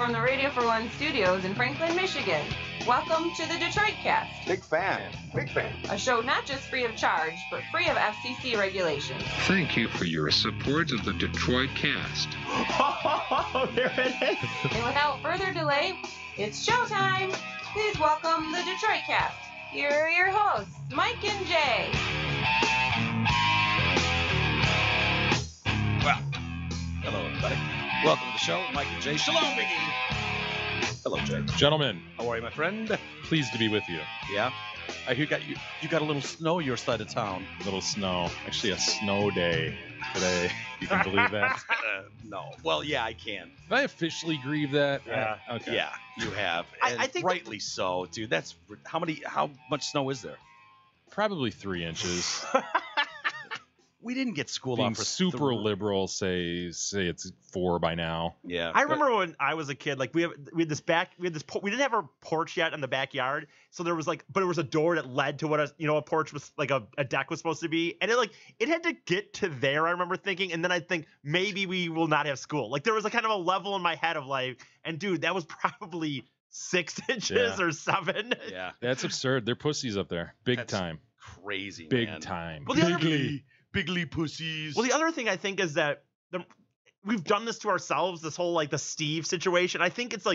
from the Radio for One studios in Franklin, Michigan. Welcome to the Detroit Cast. Big fan. A show not just free of charge, but free of FCC regulations. Thank you for your support of the Detroit Cast. Oh, there it is. And without further delay, it's showtime. Please welcome the Detroit Cast. Here are your hosts, Mike and Jay. Well, hello everybody. Welcome to the show, Mike and Jay. Shalom, Biggie. Hello, Jay. Gentlemen, How are you, my friend? pleased to be with you. Yeah. I hear you got a little snow your side of town. Little snow. Actually, a snow day today. You can believe that? No. Well, yeah, I can. Did I officially grieve that? Yeah. Okay. Yeah, you have. And I think rightly so, dude. That's how much snow is there? Probably 3 inches. We didn't get school Being off for super liberal, say it's 4 by now. Yeah. I remember when I was a kid, like we didn't have a porch yet in the backyard, so there was but it was a door that led to what a porch was like a deck was supposed to be, and it had to get to there. I remember thinking, and then I think maybe we will not have school. Like there was a kind of a level in my head of and dude, that was probably 6 inches or 7. Yeah. That's absurd. They're pussies up there. Big That's time. Crazy, Big man. time. Well, the other- Bigly pussies. Well, the other thing I think is that we've done this to ourselves. This whole the Steve situation. I think it's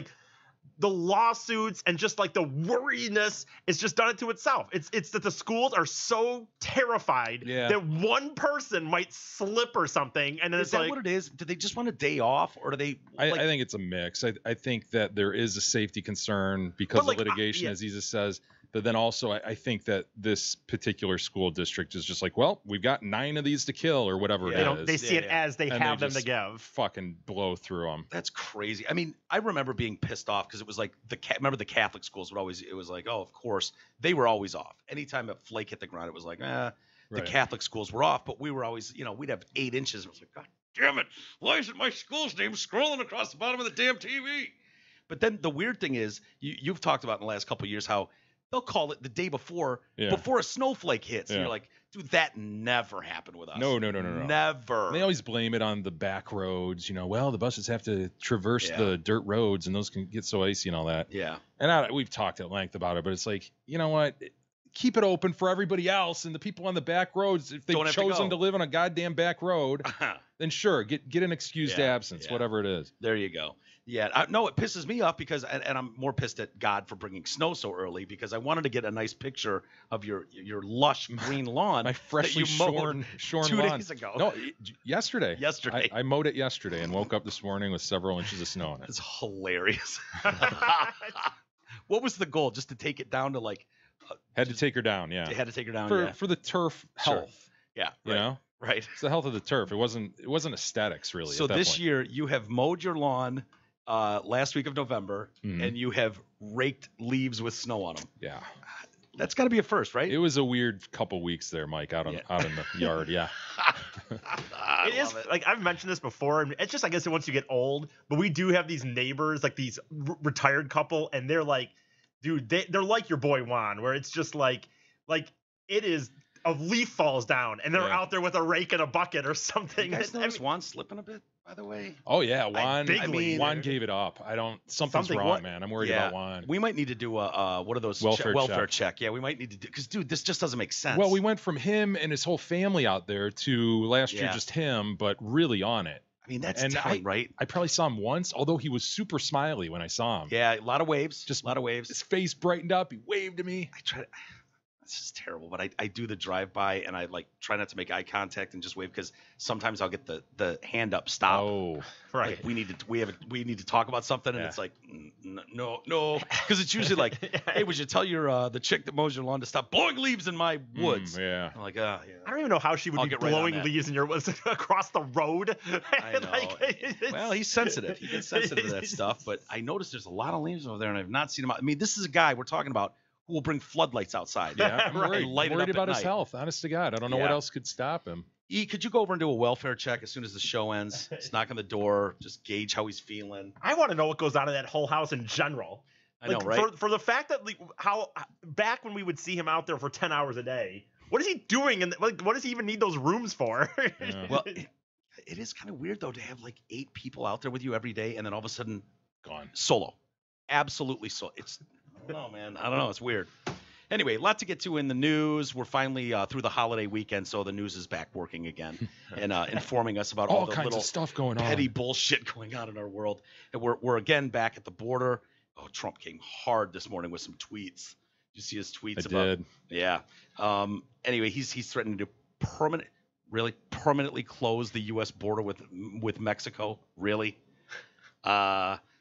the lawsuits and just the worriness. It's just done it to itself. It's that the schools are so terrified that one person might slip or something, and then is that what it is? Do they just want a day off, or do they? I think it's a mix. I think that there is a safety concern because of litigation, as Isa says. But then also, I think that this particular school district is just well, we've got 9 of these to kill or whatever it is. They see it as they have them to give. Fucking blow through them. That's crazy. I mean, I remember being pissed off because it was remember the Catholic schools would always, it was oh, of course, they were always off. Anytime a flake hit the ground, it was the Catholic schools were off, but we were always, we'd have 8 inches. It was God damn it. Why isn't my school's name scrolling across the bottom of the damn TV? But then the weird thing is, you've talked about in the last couple of years how they'll call it the day before a snowflake hits. And you're like, dude, that never happened with us. No. Never. And they always blame it on the back roads. Well, the buses have to traverse the dirt roads, and those can get so icy and all that. Yeah. And we've talked at length about it, but it's you know what? Keep it open for everybody else, and the people on the back roads, if they've chosen to live on a goddamn back road, then sure, get an excused absence, whatever it is. There you go. Yeah, no, it pisses me off because, and I'm more pissed at God for bringing snow so early because I wanted to get a nice picture of your lush green lawn. My freshly shorn 2 lawn. days ago. No, yesterday. Yesterday. I mowed it yesterday and woke up this morning with several inches of snow on it. It's hilarious. What was the goal? Just to take it down to had to take her down, yeah. Had to take her down, for the turf health. Sure. Yeah, you know. Right. It's the health of the turf. It wasn't aesthetics really. So at that this point. year you have mowed your lawn last week of November, and you have raked leaves with snow on them. Yeah. That's got to be a first, right? It was a weird couple weeks there, Mike, out in the yard. Yeah. It is I've mentioned this before, and it's just I guess once you get old, but we do have these neighbors, these retired couple, and they're dude, they're like your boy Juan, where it's just it is a leaf falls down, and they're out there with a rake and a bucket or something. You guys notice Juan slipping a bit, by the way? Oh yeah, Juan. Juan there. gave it up. Something's wrong, man. I'm worried about Juan. We might need to do a what are those welfare check? Yeah, we might need to do because dude, this just doesn't make sense. Well, we went from him and his whole family out there to last year just him, but really on it. I mean, that's tight, right? I probably saw him once, although he was super smiley when I saw him. Yeah, a lot of waves. Just a lot of waves. His face brightened up. He waved to me. This is terrible, but I do the drive by and I try not to make eye contact and just wave because sometimes I'll get the hand up, stop. Oh, right. We need to talk about something, and it's no, because it's usually hey, would you tell the chick that mows your lawn to stop blowing leaves in my woods? Yeah. I'm I don't even know how she would be blowing leaves in your woods across the road. I know. Well, he's sensitive. He gets sensitive to that stuff, but I noticed there's a lot of leaves over there, and I've not seen him. I mean, this is a guy we're talking about who will bring floodlights outside. Yeah, I'm worried. Light I'm worried about his night. health. Honest to God, I don't know what else could stop him. E, could you go over and do a welfare check as soon as the show ends? Just knock on the door, just gauge how he's feeling. I want to know what goes on in that whole house in general. I know, right? For the fact that how back when we would see him out there for 10 hours a day, what is he doing? And what does he even need those rooms for? Well, it is kind of weird though to have 8 people out there with you every day, and then all of a sudden Gone. Solo. Absolutely solo. I don't know, man. I don't know. It's weird. Anyway, a lot to get to in the news. We're finally through the holiday weekend, so the news is back working again and informing us about all the kinds little of stuff going on. petty bullshit going on in our world. And we're again back at the border. Oh, Trump came hard this morning with some tweets. Did you see his tweets I did. Yeah. Anyway, he's threatening to permanently close the U.S. border with Mexico. Really?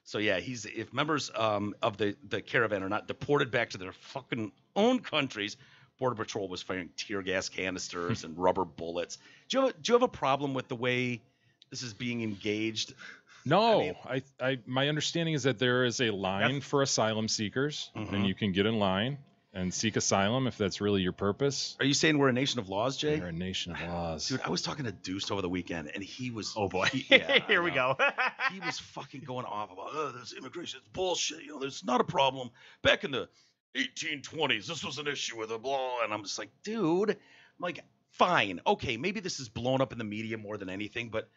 So yeah, if members of the caravan are not deported back to their fucking own countries, Border Patrol was firing tear gas canisters and rubber bullets. Do you have a problem with the way this is being engaged? No, my understanding is that there is a line for asylum seekers, and you can get in line and seek asylum if that's really your purpose. Are you saying we're a nation of laws, Jay? We're a nation of laws. Dude, I was talking to Deuce over the weekend, and he was... Oh, boy. Here we go. He was fucking going off about, this immigration is bullshit. There's not a problem. Back in the 1820s, this was an issue with a blah. And I'm just like, dude, fine. Okay, maybe this is blown up in the media more than anything, but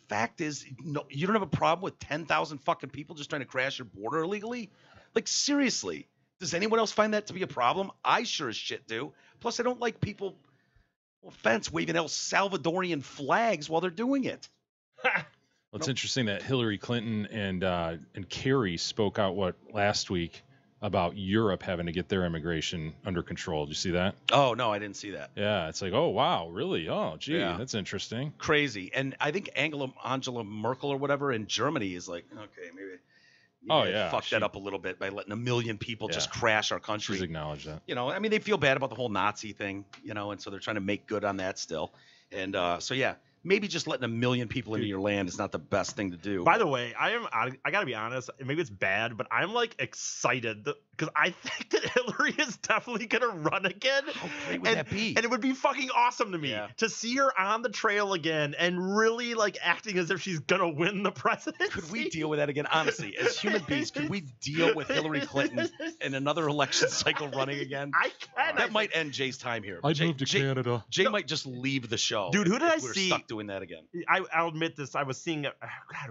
the fact is, no, you don't have a problem with 10,000 fucking people just trying to crash your border illegally? Seriously. Does anyone else find that to be a problem? I sure as shit do. Plus, I don't like people, no offense, waving El Salvadorian flags while they're doing it. Well, it's interesting that Hillary Clinton and Kerry spoke out last week about Europe having to get their immigration under control. Did you see that? Oh, no, I didn't see that. Yeah, it's like, oh, wow, really? Oh, gee, that's interesting. Crazy. And I think Angela Merkel or whatever in Germany is like, okay, maybe fuck that up a little bit by letting 1 million people just crash our country. She's acknowledged that. I mean, they feel bad about the whole Nazi thing, and so they're trying to make good on that still. And so, yeah, maybe just letting 1 million people into your land is not the best thing to do. By the way, I gotta be honest, maybe it's bad, but I'm excited because I think that Hillary is definitely gonna run again. How great would that be? And it would be fucking awesome to me to see her on the trail again and really acting as if she's gonna win the presidency. Could we deal with that again? Honestly, as human beings, could we deal with Hillary Clinton in another election cycle running again? I can. That might end Jay's time here. I'd move to Canada. Jay might just leave the show. Dude, who did I we're see? Stuck doing that again. I'll admit this. I was seeing,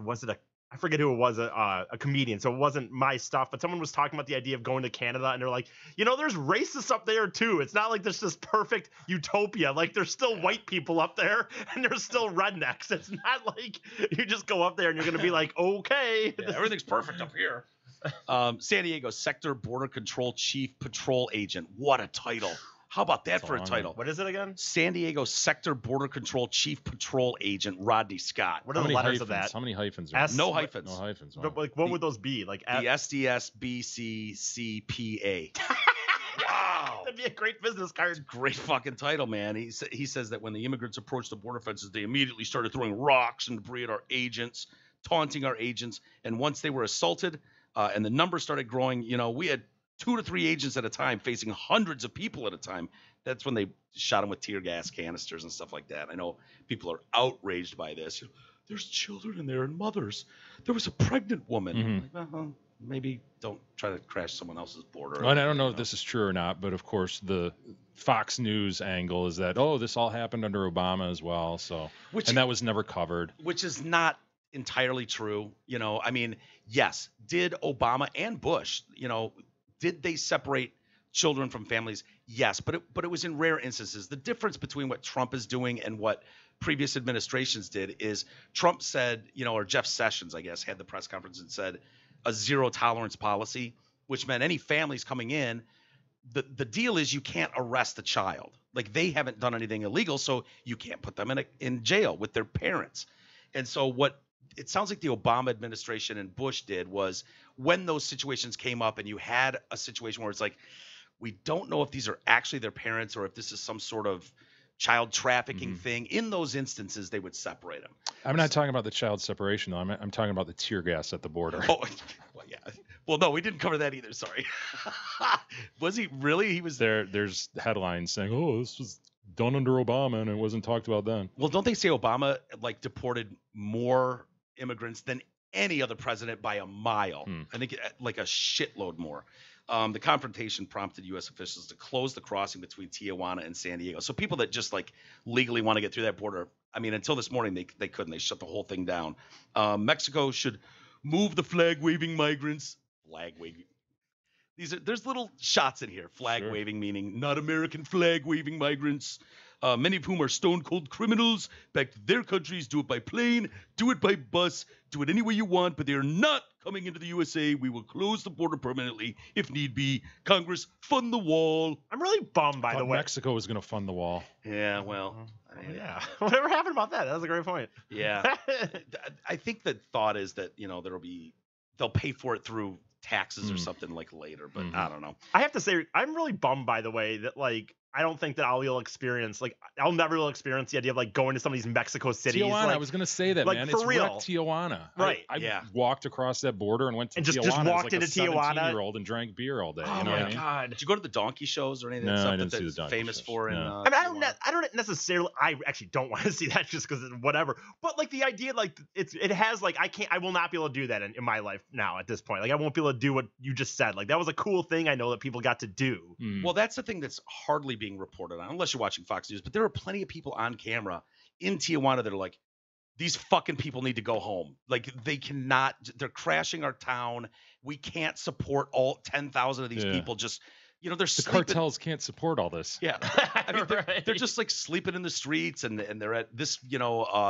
was it I forget who it was, a comedian, so it wasn't my stuff, but someone was talking about the idea of going to Canada, and they're like, there's racists up there too. It's not like there's this perfect utopia. There's still white people up there, and there's still rednecks. It's not like you just go up there and you're going to be like, okay. Yeah, everything's perfect up here. San Diego Sector Border Control Chief Patrol Agent. What a title. How about that for a title? What is it again? San Diego Sector Border Control Chief Patrol Agent Rodney Scott. What are the letters of that? How many hyphens? No hyphens. No hyphens. Wow. What would those be? The SDSBCCPA. Wow. That'd be a great business card. Great fucking title, man. He says that when the immigrants approached the border fences, they immediately started throwing rocks and debris at our agents, taunting our agents. And once they were assaulted and the numbers started growing, we had 2 to 3 agents at a time facing hundreds of people at a time. That's when they shot them with tear gas canisters and stuff like that. I know people are outraged by this. There's children in there and mothers. There was a pregnant woman. Mm-hmm. Maybe don't try to crash someone else's border. And I don't know if this is true or not, but of course the Fox News angle is that, this all happened under Obama as well. So, and that was never covered. Which is not entirely true. I mean, yes, did Obama and Bush, did they separate children from families? Yes, but it was in rare instances. The difference between what Trump is doing and what previous administrations did is Trump said, or Jeff Sessions, I guess, had the press conference and said a zero tolerance policy, which meant any families coming in, the deal is you can't arrest a child. They haven't done anything illegal, so you can't put them in jail with their parents. And so what it sounds like the Obama administration and Bush did was when those situations came up and you had a situation where it's like, we don't know if these are actually their parents or if this is some sort of child trafficking thing. In those instances, they would separate them. I'm not talking about the child separation, though. I'm talking about the tear gas at the border. Oh, well, yeah. Well, no, we didn't cover that either. Sorry. Was he really? He was there. There's headlines saying, this was done under Obama and it wasn't talked about then. Well, don't they say Obama deported more immigrants than any other president by a mile? I think a shitload more. The confrontation prompted U.S. officials to close the crossing between Tijuana and San Diego. So people that just legally want to get through that border, I mean, until this morning they couldn't. They shut the whole thing down. Mexico should move the flag-waving migrants. Flag-waving. There's little shots in here. Flag-waving meaning not American flag-waving migrants. Many of whom are stone-cold criminals. Back to their countries. Do it by plane. Do it by bus. Do it any way you want. But they are not coming into the USA. We will close the border permanently if need be. Congress, fund the wall. I'm really bummed, by the way. Mexico was going to fund the wall. Yeah, well. Yeah. Whatever happened about that? That was a great point. Yeah. I think the thought is that, they'll pay for it through taxes or something like later, but I don't know. I have to say, I'm really bummed, by the way, that I don't think that I'll experience I'll never experience the idea of going to some of these Mexico cities. Tijuana, I was gonna say that, man. It's real. Tijuana. Right. I walked across that border and went to Tijuana. Just walked into Tijuana. 17-year-old and drank beer all day. Oh, you know my what I mean? God. Did you go to the donkey shows or anything? No, Stuff I didn't see that's the donkey famous shows. for. No. I don't necessarily. I actually don't want to see that just because whatever. But the idea, it has I will not be able to do that in my life now at this point. I won't be able to do what you just said. That was a cool thing I know that people got to do. Well, that's the thing that's hardly being reported on, unless you're watching Fox News. But there are plenty of people on camera in Tijuana that are like, these fucking people need to go home. They cannot. They're crashing our town. We can't support all 10,000 of these people. Just they're the sleeping. Cartels can't support all this. Yeah, I mean they're just sleeping in the streets, and they're at this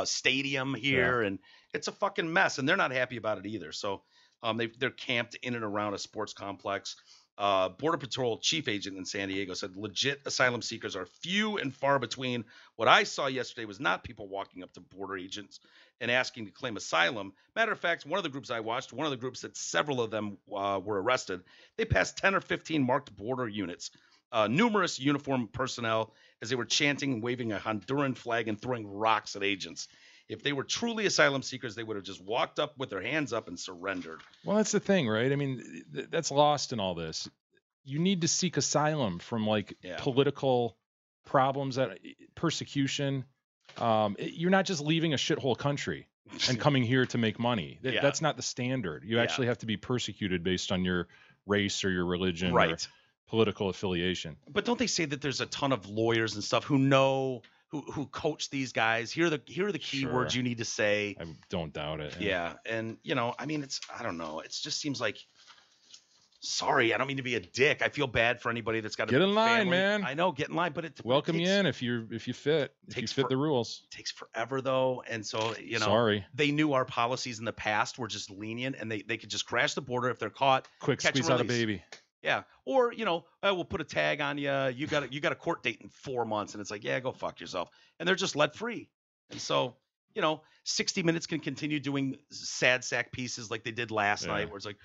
stadium here, and it's a fucking mess, and they're not happy about it either. So they're camped in and around a sports complex. Border Patrol chief agent in San Diego said legit asylum seekers are few and far between. What I saw yesterday was not people walking up to border agents and asking to claim asylum. Matter of fact, one of the groups I watched, one of the groups that several of them were arrested, they passed 10 or 15 marked border units, numerous uniformed personnel as they were chanting and waving a Honduran flag and throwing rocks at agents. If they were truly asylum seekers, they would have just walked up with their hands up and surrendered. Well, that's the thing, right? I mean, that's lost in all this. You need to seek asylum from political problems, persecution. You're not just leaving a shithole country and coming here to make money. That's not the standard. You actually have to be persecuted based on your race or your religion or political affiliation. But don't they say that there's a ton of lawyers and stuff who know who coach these guys? Here are the key words you need to say. I don't doubt it. Yeah. And I mean, I don't know. It just seems like, sorry, I don't mean to be a dick. I feel bad for anybody that's got to get in line, family. man. I know, get in line, but welcome you in if you fit. If you fit the rules. It takes forever though, and so sorry. They knew our policies in the past were just lenient, and they could just crash the border if they're caught. Quick squeeze out a baby. Yeah, or we'll put a tag on you. You got a court date in 4 months, and it's like, yeah, go fuck yourself, and they're just let free. And so 60 Minutes can continue doing sad sack pieces like they did last night, where it's like,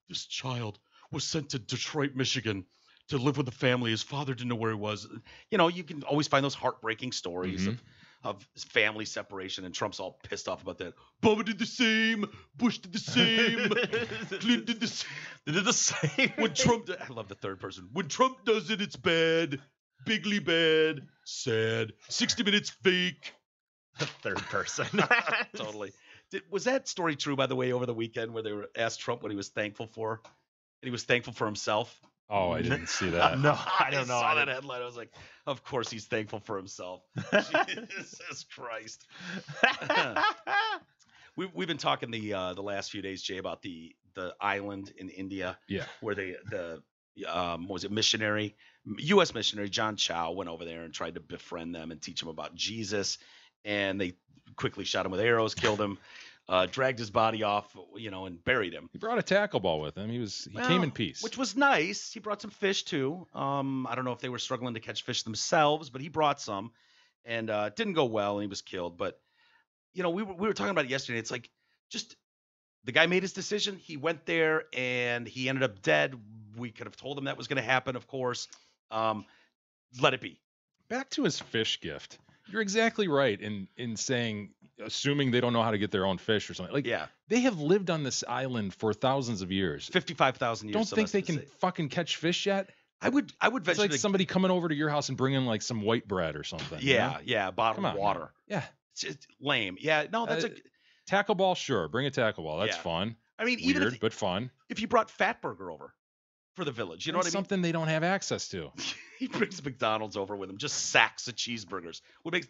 this child was sent to Detroit, Michigan, to live with a family. His father didn't know where he was. You can always find those heartbreaking stories of family separation, and Trump's all pissed off about that. Obama did the same. Bush did the same. Clinton did the same. They did the same. When Trump, I love the third person. When Trump does it, it's bad. Bigly bad. Sad. 60 Minutes fake. The third person. Totally. Was that story true, by the way, over the weekend where they were asked Trump what he was thankful for? And he was thankful for himself. Oh, I didn't see that. No, I don't know. I saw that headline. I was like, of course he's thankful for himself. Jesus Christ. We've been talking the last few days, Jay, about the island in India. Yeah. Where missionary, U.S. missionary John Chow went over there and tried to befriend them and teach them about Jesus. And they quickly shot him with arrows, killed him. Dragged his body off, and buried him. He brought a tackle ball with him. He came in peace, which was nice. He brought some fish too. I don't know if they were struggling to catch fish themselves, but he brought some, and it didn't go well, and he was killed. But we were talking about it yesterday. It's like, just the guy made his decision. He went there, and he ended up dead. We could have told him that was going to happen, of course. Let it be. Back to his fish gift. You're exactly right in saying, assuming they don't know how to get their own fish or something. They have lived on this island for thousands of years. 55,000 years. Don't think they can fucking catch fish yet? I would venture. It's like somebody coming over to your house and bringing some white bread or something. Yeah, bottled water. Man. Yeah. It's just lame. Yeah, no, that's a tackle ball, sure. Bring a tackle ball. That's fun. I mean, weird, even but fun. If you brought Fatburger over for the village, you know what I mean? Something they don't have access to. He brings McDonald's over with him, just sacks of cheeseburgers.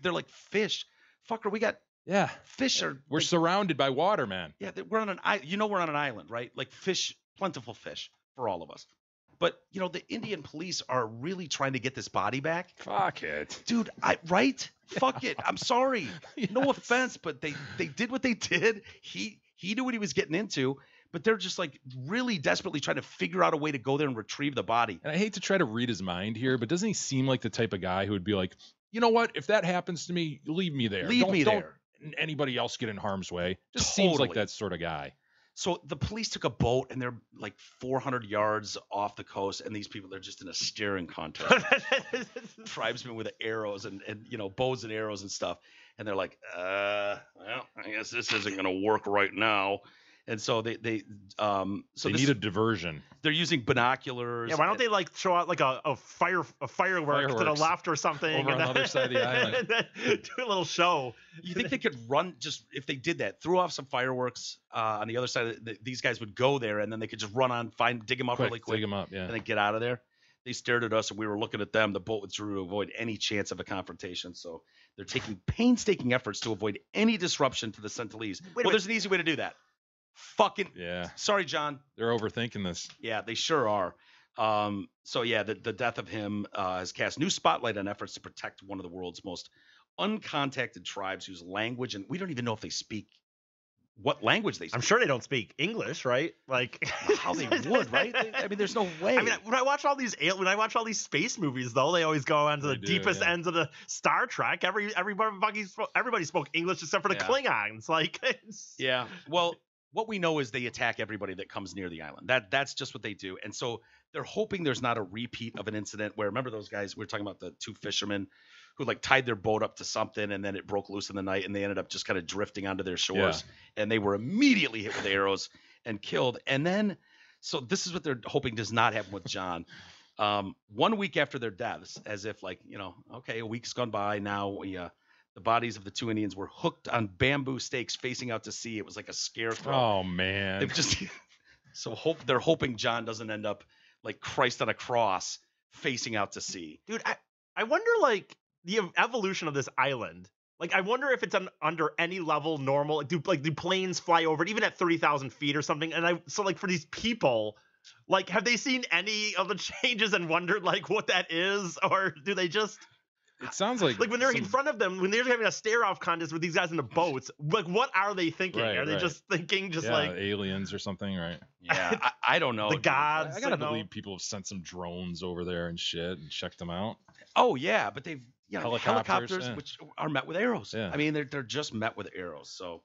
They're like, fish. Fucker, we got Yeah. Fish are. We're surrounded by water, man. Yeah, we're on an island. We're on an island, right? Like fish, plentiful fish for all of us. But the Indian police are really trying to get this body back. Fuck it, dude. Right? Fuck it. I'm sorry. Yes. No offense, but they did what they did. He knew what he was getting into. But they're just like really desperately trying to figure out a way to go there and retrieve the body. And I hate to try to read his mind here, but doesn't he seem like the type of guy who would be like, you know what? If that happens to me, leave me there. Don't anybody else get in harm's way. Just seems like that sort of guy. So the police took a boat and they're like 400 yards off the coast, and these people, they're just in a staring contest. Tribesmen with arrows and bows and arrows and stuff. And they're like, well, I guess this isn't going to work right now. And so they need a diversion. They're using binoculars. Yeah, why don't they like show out like a firework to the left or something over on the other side of the island? Do a little show. You think they could run if they did that, threw off some fireworks on the other side? These guys would go there, and then they could just run on, dig them up really quick, dig them up, yeah, and then get out of there. They stared at us, and we were looking at them. The boat withdrew to avoid any chance of a confrontation. So they're taking painstaking efforts to avoid any disruption to the Sentinelese. Well, there's an easy way to do that. Fucking yeah. Sorry, John. They're overthinking this. Yeah, they sure are. So yeah, the death of him has cast new spotlight on efforts to protect one of the world's most uncontacted tribes whose language, and we don't even know if they speak what language they speak. I'm sure they don't speak English, right? Like how they would, right? There's no way. I mean, when I watch all these space movies, though, they always go onto the deepest ends of the Star Trek. Everybody spoke English except for the Klingons. Like, yeah. Well, what we know is they attack everybody that comes near the island. That's just what they do. And so they're hoping there's not a repeat of an incident where, remember those guys, we were talking about the two fishermen who like tied their boat up to something and then it broke loose in the night and they ended up just kind of drifting onto their shores and they were immediately hit with arrows and killed. And then, so this is what they're hoping does not happen with John. 1 week after their deaths, as if like, okay, a week's gone by. Now the bodies of the two Indians were hooked on bamboo stakes facing out to sea. It was like a scarecrow. Oh man! They've just they're hoping John doesn't end up like Christ on a cross facing out to sea. Dude, I wonder like the evolution of this island. Like I wonder if it's under any level normal. Do planes fly over it even at 30,000 feet or something? And so like for these people, like have they seen any of the changes and wondered like what that is, or do they just? It sounds like when they're in front of them, when they're having a stare-off contest with these guys in the boats, like what are they thinking? Are they just thinking like aliens or something, right? Yeah, I don't know. The gods. I gotta believe people have sent some drones over there and shit and checked them out. Oh yeah, but they've helicopters which are met with arrows. Yeah. I mean they're just met with arrows. So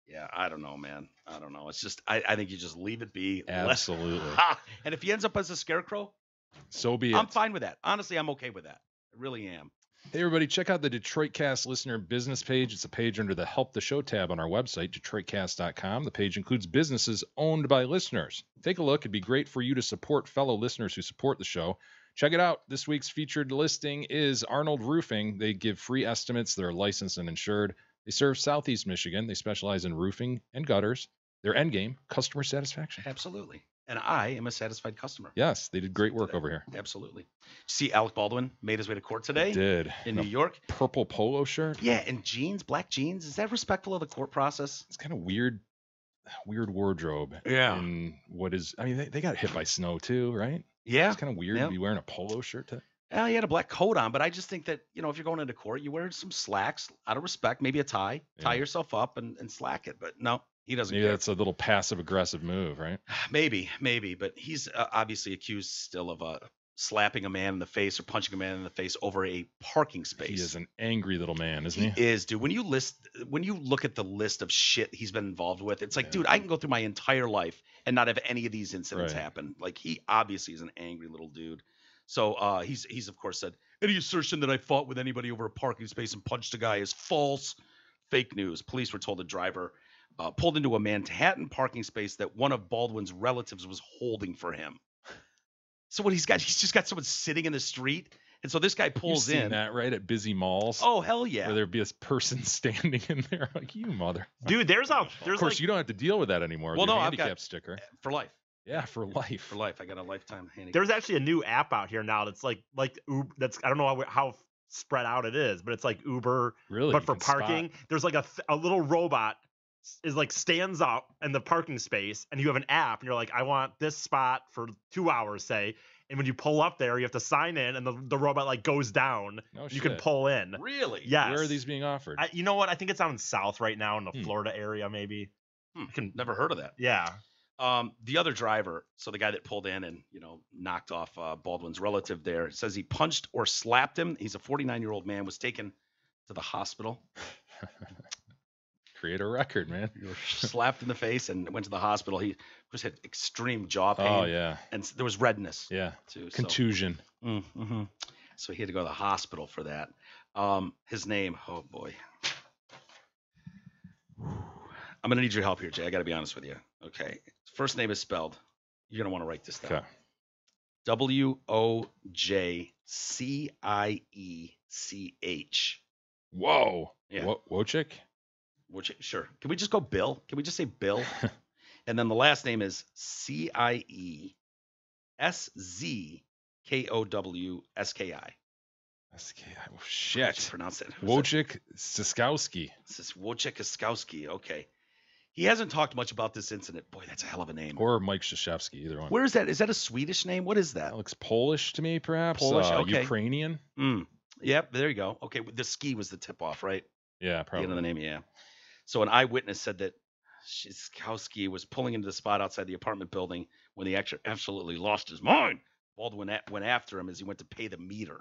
yeah, I don't know, man. I don't know. It's just I think you just leave it be. Absolutely. And if he ends up as a scarecrow, so be it. I'm fine with that. Honestly, I'm okay with that. I really am. Hey, everybody, check out the Detroit Cast listener business page. It's a page under the Help the Show tab on our website, DetroitCast.com. The page includes businesses owned by listeners. Take a look. It'd be great for you to support fellow listeners who support the show. Check it out. This week's featured listing is Arnold Roofing. They give free estimates. They're licensed and insured. They serve Southeast Michigan. They specialize in roofing and gutters. Their end game, customer satisfaction. Absolutely. And I am a satisfied customer. Yes, they did great work over here. Absolutely. See, Alec Baldwin made his way to court today. He did. In New York. Purple polo shirt. Yeah, and jeans, black jeans. Is that respectful of the court process? It's kind of weird wardrobe. Yeah. And they got hit by snow too, right? Yeah. It's kind of weird to be wearing a polo shirt. Well, he had a black coat on, but I just think that, if you're going into court, you wear some slacks out of respect, maybe a tie, tie yourself up and slack it. But no. He doesn't care. That's a little passive-aggressive move, right? Maybe. But he's obviously accused still of slapping a man in the face or punching a man in the face over a parking space. He is an angry little man, isn't he? He is, dude. When you look at the list of shit he's been involved with, it's like, dude, I can go through my entire life and not have any of these incidents happen. Like, he obviously is an angry little dude. So he's of course said, any assertion that I fought with anybody over a parking space and punched a guy is false. Fake news. Police were told the driver pulled into a Manhattan parking space that one of Baldwin's relatives was holding for him. So what he's just got someone sitting in the street. And so this guy pulls in. You've seen that, right? At busy malls. Oh, hell yeah. Where there'd be this person standing in there like, you mother. Dude, there's of course, you don't have to deal with that anymore. Well, no, handicap I've got sticker. For life. Yeah, for life. For life. I got a lifetime handicap. There's actually a new app out here now that's like Uber, that's, I don't know how spread out it is, but it's like Uber, Really? but You for can spot. parking. There's like a little robot is like stands up in the parking space, and you have an app, and you're like, I want this spot for 2 hours, say. And when you pull up there, you have to sign in, and the robot like goes down. No You can shit. pull in. Really? Yes. Where are these being offered? You know what? I think it's down south right now in the Hmm. Florida area, maybe. Never heard of that. Yeah. The other driver, so the guy that pulled in and knocked off Baldwin's relative there, says he punched or slapped him. He's a 49-year-old man, was taken to the hospital. Create a record, man. Slapped in the face and went to the hospital. He just had extreme jaw pain. Oh yeah, And there was redness yeah. too. Contusion. Mm-hmm. So he had to go to the hospital for that. His name, oh boy. I'm going to need your help here, Jay. I got to be honest with you. Okay. First name is spelled. You're going to want to write this down. Okay. Wojciech. Whoa. Yeah. Wojcik? Sure. Can we just go Bill? Can we just say Bill? And then the last name is Cieszkowski. Oh, shit. Pronounce it. Wojciech Siskowski. This is Wojciech. Okay. He hasn't talked much about this incident. Boy, that's a hell of a name. Or Mike Krzyzewski, either one. Where is that? Is that a Swedish name? What is that? That looks Polish to me, perhaps. Polish, okay. Ukrainian. Yep, there you go. Okay, the ski was the tip-off, right? Yeah, The probably. end of the name, yeah. So an eyewitness said that Sieszkowski was pulling into the spot outside the apartment building when the actor absolutely lost his mind. Baldwin went after him as he went to pay the meter.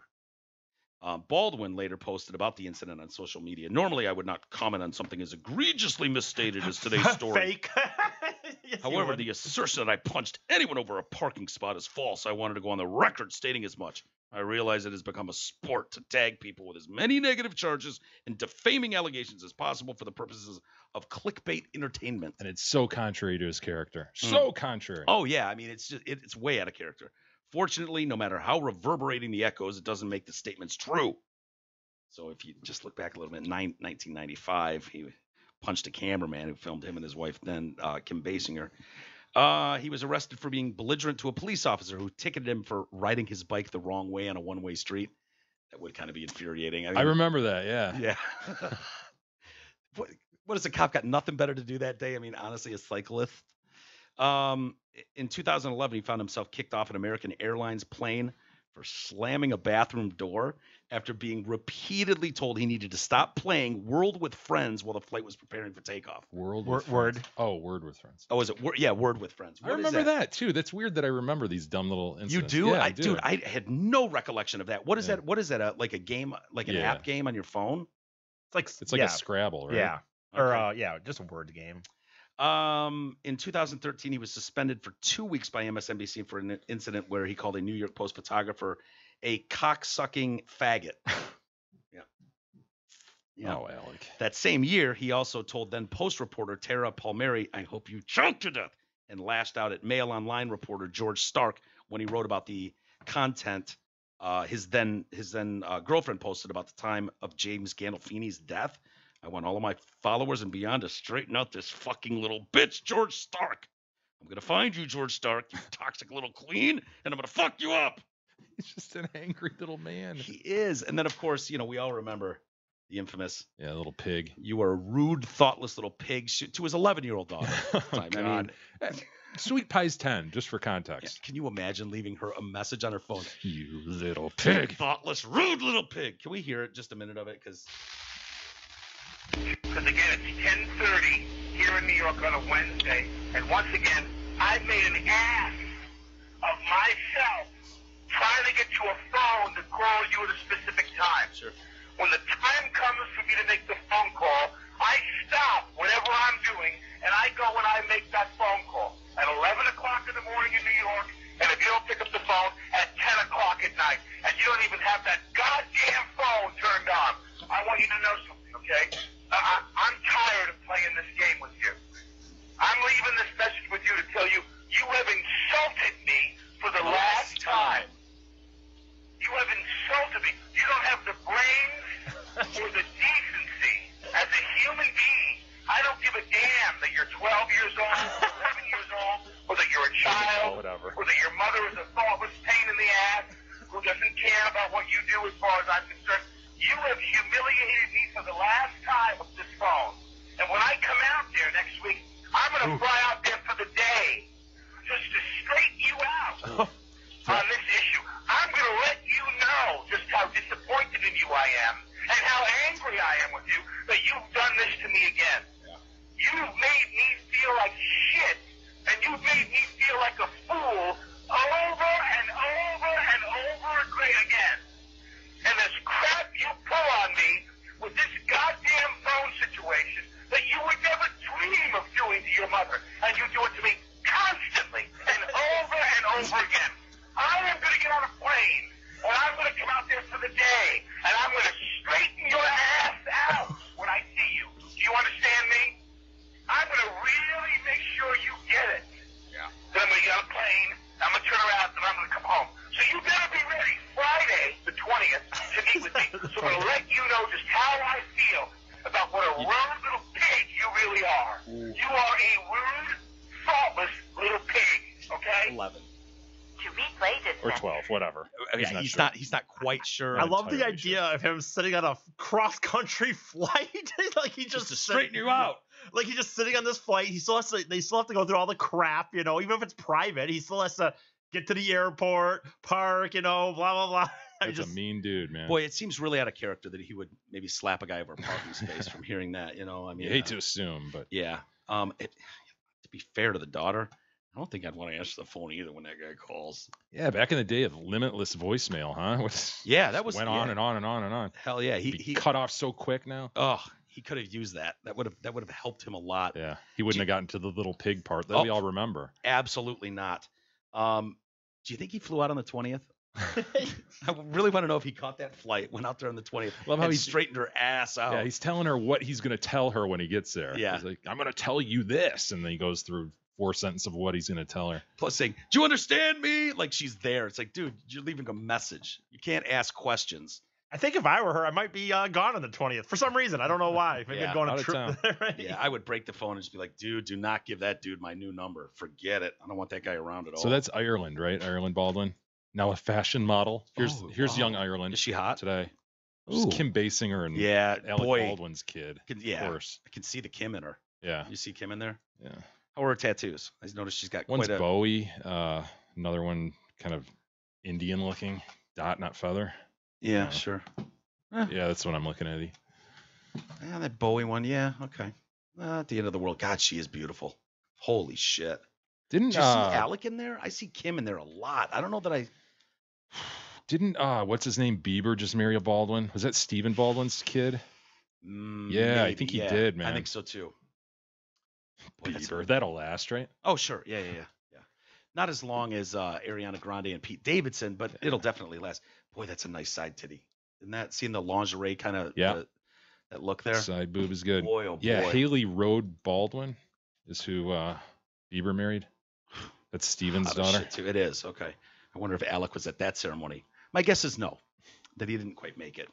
Baldwin later posted about the incident on social media. Normally, I would not comment on something as egregiously misstated as today's story. Fake. Yes, you However, would. the assertion that I punched anyone over a parking spot is false. I wanted to go on the record stating as much. I realize it has become a sport to tag people with as many negative charges and defaming allegations as possible for the purposes of clickbait entertainment. And it's so contrary to his character. So contrary. Oh yeah, I mean it's way out of character. Fortunately, no matter how reverberating the echoes, it doesn't make the statements true. So if you just look back a little bit, 1995, he punched a cameraman who filmed him and his wife then, Kim Basinger. He was arrested for being belligerent to a police officer who ticketed him for riding his bike the wrong way on a one-way street. That would kind of be infuriating. I remember that, yeah. Yeah. What is a cop got nothing better to do that day? I mean, honestly, a cyclist. In 2011, he found himself kicked off an American Airlines plane for slamming a bathroom door after being repeatedly told he needed to stop playing World with Friends while the flight was preparing for takeoff. Word. Oh, Word with Friends. Oh, is it? Yeah, Word with Friends. I What is remember that too. That's weird that I remember these dumb little incidents. You do? Yeah, I do. Dude, I had no recollection of that. What is Yeah. that? What is that? Like a game, like an Yeah. app game on your phone? It's like a Scrabble, right? Yeah. Or Okay. just a word game. In 2013, he was suspended for 2 weeks by MSNBC for an incident where he called a New York Post photographer a cocksucking faggot. Yeah. Oh, Alec. That same year, he also told then Post reporter Tara Palmieri, "I hope you choke to death," and lashed out at Mail Online reporter George Stark when he wrote about the content his then girlfriend posted about the time of James Gandolfini's death. "I want all of my followers and beyond to straighten out this fucking little bitch, George Stark. I'm going to find you, George Stark, you toxic little queen, and I'm going to fuck you up." He's just an angry little man. He is. And then, of course, we all remember the infamous, Yeah, little pig. "You are a rude, thoughtless little pig," to his 11-year-old daughter at the time. I mean, Sweet Pie's 10, just for yeah, context. can you imagine leaving her a message on her phone? You little "Pig, pig. thoughtless, rude little pig." Can we hear it? Just a minute of it? Because again, it's 10:30 here in New York on a Wednesday, and once again, I've made an ass of myself trying to get to a phone to call you at a specific time. Sure. When the time comes for me to make the phone call, I stop whatever I'm doing, and I go and I make that phone call at 11 o'clock in the morning in New York, and if you don't pick up the phone, at 10 o'clock at night, and you don't even have that goddamn phone turned on. I want you to know something, okay? I'm tired of playing this game with you. I'm leaving this message with you to tell you you have insulted me for the last time. humiliated me for the last time with this phone. And when I come out there next week, I'm going to fly out there for the day just to straighten you out on this issue. I'm going to let you know just how disappointed in you I am and how angry I am with you that you've done this to me again. You've made me feel like shit, and you've made me feel like a fool over and over and over again. And this crap you pull on me with this goddamn phone situation that you would never dream of doing to your mother, and you do it to me constantly and over again. I am going to get on a plane, and I'm going to come out there for the day, and I'm going to straighten your ass out when I see you. Do you understand me? I'm going to really make sure you get it. Yeah. Then I'm going to get on a plane, I'm going to turn around, and I'm going to come home. So you better be ready Friday, the 20th, to meet with me. So I'm going to let you know just how I feel about what a rude little pig you really are. You are a rude, thoughtless little pig, okay? 11. To replay this Or 12, whatever. Yeah, he's not quite sure. I love the idea of him sitting on a cross-country flight. Like he just to straighten you out. Like he's just sitting on this flight. They still have to go through all the crap, you know, even if it's private. He still has to get to the airport, park, you know, blah blah blah. That's a mean dude, man. Boy, it seems really out of character that he would maybe slap a guy over a parking space from hearing that. You know, I mean, you hate to assume, but yeah. To be fair to the daughter, I don't think I'd want to answer the phone either when that guy calls. yeah, back in the day of limitless voicemail, huh? Yeah, that was went on and on and on and on. Hell yeah, He cut off so quick now. Oh, he could have used that. That would have helped him a lot. Yeah, he wouldn't have gotten to the little pig part that we all remember. Absolutely not. Do you think he flew out on the 20th? I really want to know if he caught that flight, went out there on the 20th, Love how and he straightened her ass out. Yeah, he's telling her what he's going to tell her when he gets there. Yeah. He's like, I'm going to tell you this. And then he goes through 4 sentences of what he's going to tell her. Plus saying, do you understand me? Like she's there. It's like, dude, you're leaving a message. You can't ask questions. I think if I were her, I might be gone on the 20th for some reason. I don't know why. Maybe Yeah, I'd go on out a of trip town. there, right? Yeah, I would break the phone and just be like, dude, do not give that dude my new number. Forget it. I don't want that guy around at all. So that's Ireland, right? Ireland Baldwin. Now a fashion model. Here's young Ireland. Is she hot? Today. Ooh. Just Kim Basinger and Yeah, Alec boy. Baldwin's kid. Yeah, Of course. I can see the Kim in her. Yeah. You see Kim in there? Yeah. How are her tattoos? I noticed she's got One's quite a... Bowie. Another one kind of Indian looking. Dot, not feather. Yeah, Yeah. sure. Yeah, that's what I'm looking at. Yeah, that Bowie one. Yeah, okay. At the end of the world. God, she is beautiful. Holy shit. Didn't Do you see Alec in there? I see Kim in there a lot. I don't know that I... Didn't what's his name? Bieber just marry a Baldwin? Was that Stephen Baldwin's kid? Yeah, I think he did, man. I think so too. Boy, that's Bieber. That'll last, right? Oh, sure. Yeah. Not as long as Ariana Grande and Pete Davidson, but it'll definitely last. Boy, that's a nice side titty. Isn't that seeing the lingerie kind of that look there? Side boob is good. Boy, oh boy. Yeah, Haley Rode Baldwin is who Bieber married. That's Stephen's Hot as daughter. shit, too. It is. Okay. I wonder if Alec was at that ceremony. My guess is no, that he didn't quite make it.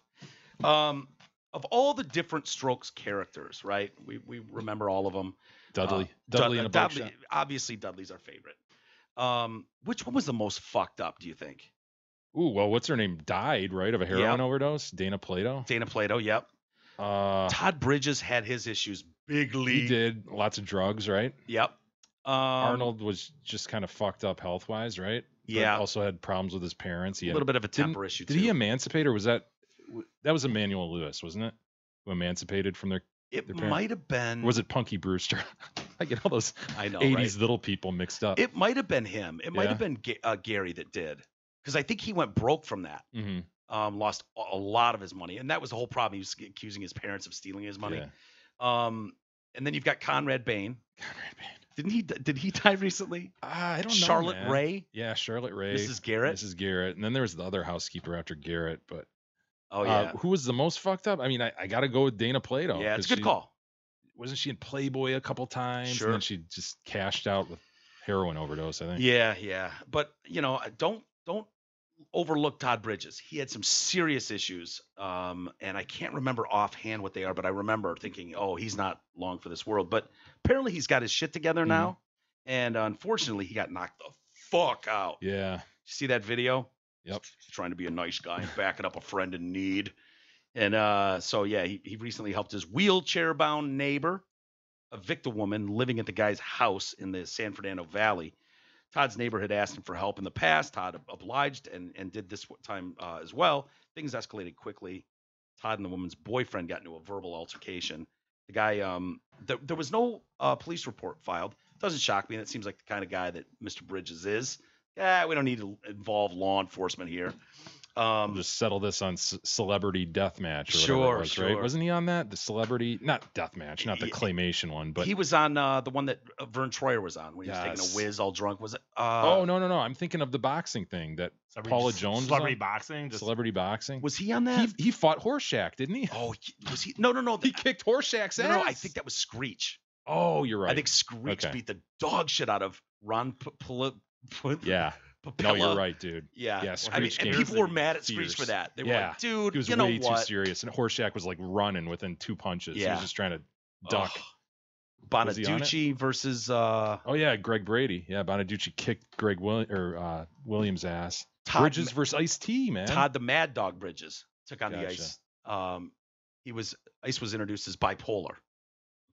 Of all the different Strokes characters, right? We remember all of them. Dudley. Dudley in a buckshot. Obviously, Dudley's our favorite. Which one was the most fucked up, do you think? Ooh, well, what's her name? Died, right, of a heroin Yep. overdose? Dana Plato. Dana Plato, yep. Todd Bridges had his issues bigly. He did lots of drugs, right? Yep. Arnold was just kind of fucked up health wise, right? But Yeah. also had problems with his parents. He A had, little bit of a temper issue, Did too. he emancipate, or was that was Emmanuel Lewis, wasn't it? Who emancipated from their It parent- might have been. Or was it Punky Brewster? I get all those I know, 80s right? little people mixed up. It might have been him. It might Yeah. have been Gary that did. Because I think he went broke from that. hmm Lost a lot of his money. And that was the whole problem. He was accusing his parents of stealing his money. Yeah. And then you've got Conrad Bain. Conrad Bain. Did he die recently? I don't know. Charlotte man. Ray? Yeah, Charlotte Ray. Mrs. Garrett? Mrs. Garrett. And then there was the other housekeeper after Garrett. But Oh, yeah. who was the most fucked up? I mean, I got to go with Dana Plato. Yeah, it's a 'cause good call. Wasn't she in Playboy a couple times? Sure. And then she just cashed out with heroin overdose, I think. Yeah. But, don't overlook Todd Bridges. He had some serious issues. And I can't remember offhand what they are, but I remember thinking, oh, he's not long for this world. But apparently he's got his shit together Mm-hmm. now. And unfortunately, he got knocked the fuck out. Yeah. You see that video? Yep. He's trying to be a nice guy and backing up a friend in need. And so, yeah, he recently helped his wheelchair-bound neighbor evict a woman living at the guy's house in the San Fernando Valley. Todd's neighbor had asked him for help in the past. Todd obliged and did this time as well. Things escalated quickly. Todd and the woman's boyfriend got into a verbal altercation. The guy, there was no police report filed. Doesn't shock me. That seems like the kind of guy that Mr. Bridges is. Yeah, we don't need to involve law enforcement here. Just settle this on Celebrity Deathmatch or Sure, whatever it was, sure. right? Wasn't he on that? The Celebrity, not Deathmatch, not the claymation one, but he was on the one that Vern Troyer was on when he was taking Yes. a whiz all drunk. Was it? oh no. I'm thinking of the boxing thing that Paula Jones was Celebrity on. boxing. Just Celebrity boxing. Was he on that? He fought Horseshack, didn't he? Oh, was he? No. He kicked Horseshack's ass. No, I think that was Screech. Oh, you're right. I think Screech Okay. beat the dog shit out of Ron Yeah. Papella. No, you're right, dude. Yeah. Yeah, I mean, Screech and came people were mad at Screech fierce. for that. They were Yeah. like, dude, He was you know way too what? serious, and Horseshack was like running within 2 punches. He Yeah. was just trying to duck. Ugh. Was he on it? Bonaducci versus Oh yeah, Greg Brady. Yeah, Bonaducci kicked Williams' ass. Todd Bridges versus Ice-T, man. Todd the Mad Dog Bridges took on the Gotcha. Ice. Ice was introduced as bipolar.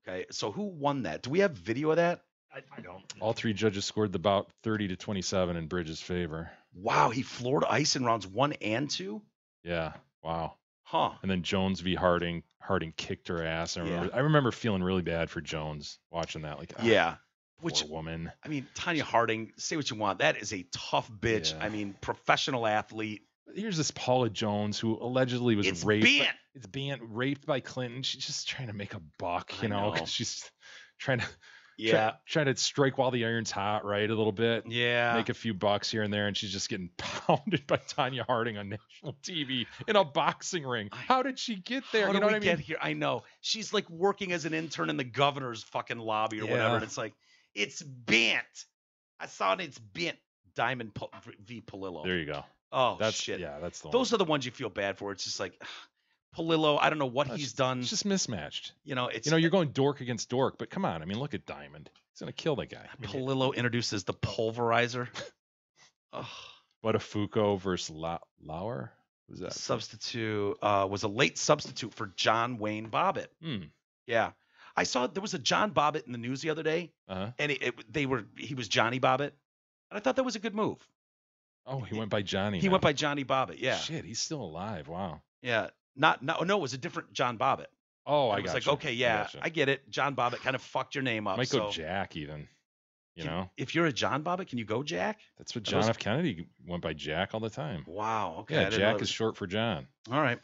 Okay, so who won that? Do we have video of that? I don't. All 3 judges scored the bout 30-27 in Bridges' favor. Wow, he floored Ice in rounds 1 and 2. Yeah. Wow. Huh. And then Jones v. Harding. Harding kicked her ass. I remember feeling really bad for Jones watching that. Like, Yeah. poor Which, woman. I mean, Tanya Harding, say what you want. That is a tough bitch. Yeah. I mean, professional athlete. Here's this Paula Jones who allegedly was It's raped. banned. It's banned. Raped by Clinton. She's just trying to make a buck, I you know, know. 'cause she's trying to Yeah. try to strike while the iron's hot, right? A little bit. Yeah. Make a few bucks here and there, and she's just getting pounded by Tanya Harding on national TV in a boxing ring. How did she get there? How You did know we what I get mean? here? I know. She's like working as an intern in the governor's fucking lobby or whatever. Yeah. And it's like, it's bent. I saw it. It's bent. Diamond v. Palillo. There you go. Oh, That's shit. Yeah, that's the one. Those are the ones you feel bad for. It's just like Palillo. I don't know what he's done. It's just mismatched. You know, it's You're going dork against dork, but come on. I mean, look at Diamond. He's gonna kill that guy. Palillo introduces the pulverizer. Ugh. What a Fuco versus Lauer? Who's that? Substitute was a late substitute for John Wayne Bobbitt. Hmm. Yeah, I saw there was a John Bobbitt in the news the other day, Uh-huh. and he was Johnny Bobbitt, and I thought that was a good move. Oh, he went by Johnny. He now. went by Johnny Bobbitt. Yeah, Shit, he's still alive. Wow. yeah. No, it was a different John Bobbitt. Oh, And I was got like, you. okay, yeah, gotcha. I get it. John Bobbitt kind of fucked your name up. Might so go Jack even. You know, if you're a John Bobbitt, can you go Jack? that's what Are John those- F. Kennedy went by Jack all the time. Wow. Okay. I Yeah, didn't know Jack that is was- short for John. All right.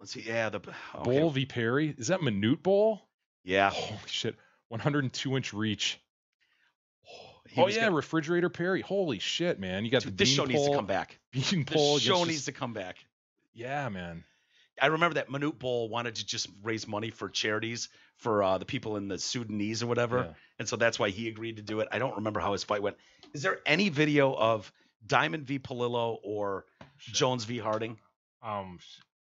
Let's see. Yeah, okay. Bowl v. Perry. Is that Minute Bowl? Yeah. Holy shit. 102-inch reach. He Oh was yeah, gonna- refrigerator Perry. Holy shit, man! You got Dude, the this bean show needs to pole- come back. Bean This pole. show against needs to come back. Yeah, man. I remember that Manute Bowl wanted to just raise money for charities for the people in the Sudanese or whatever, Yeah. and so that's why he agreed to do it. I don't remember how his fight went. Is there any video of Diamond v. Palillo or Jones v. Harding?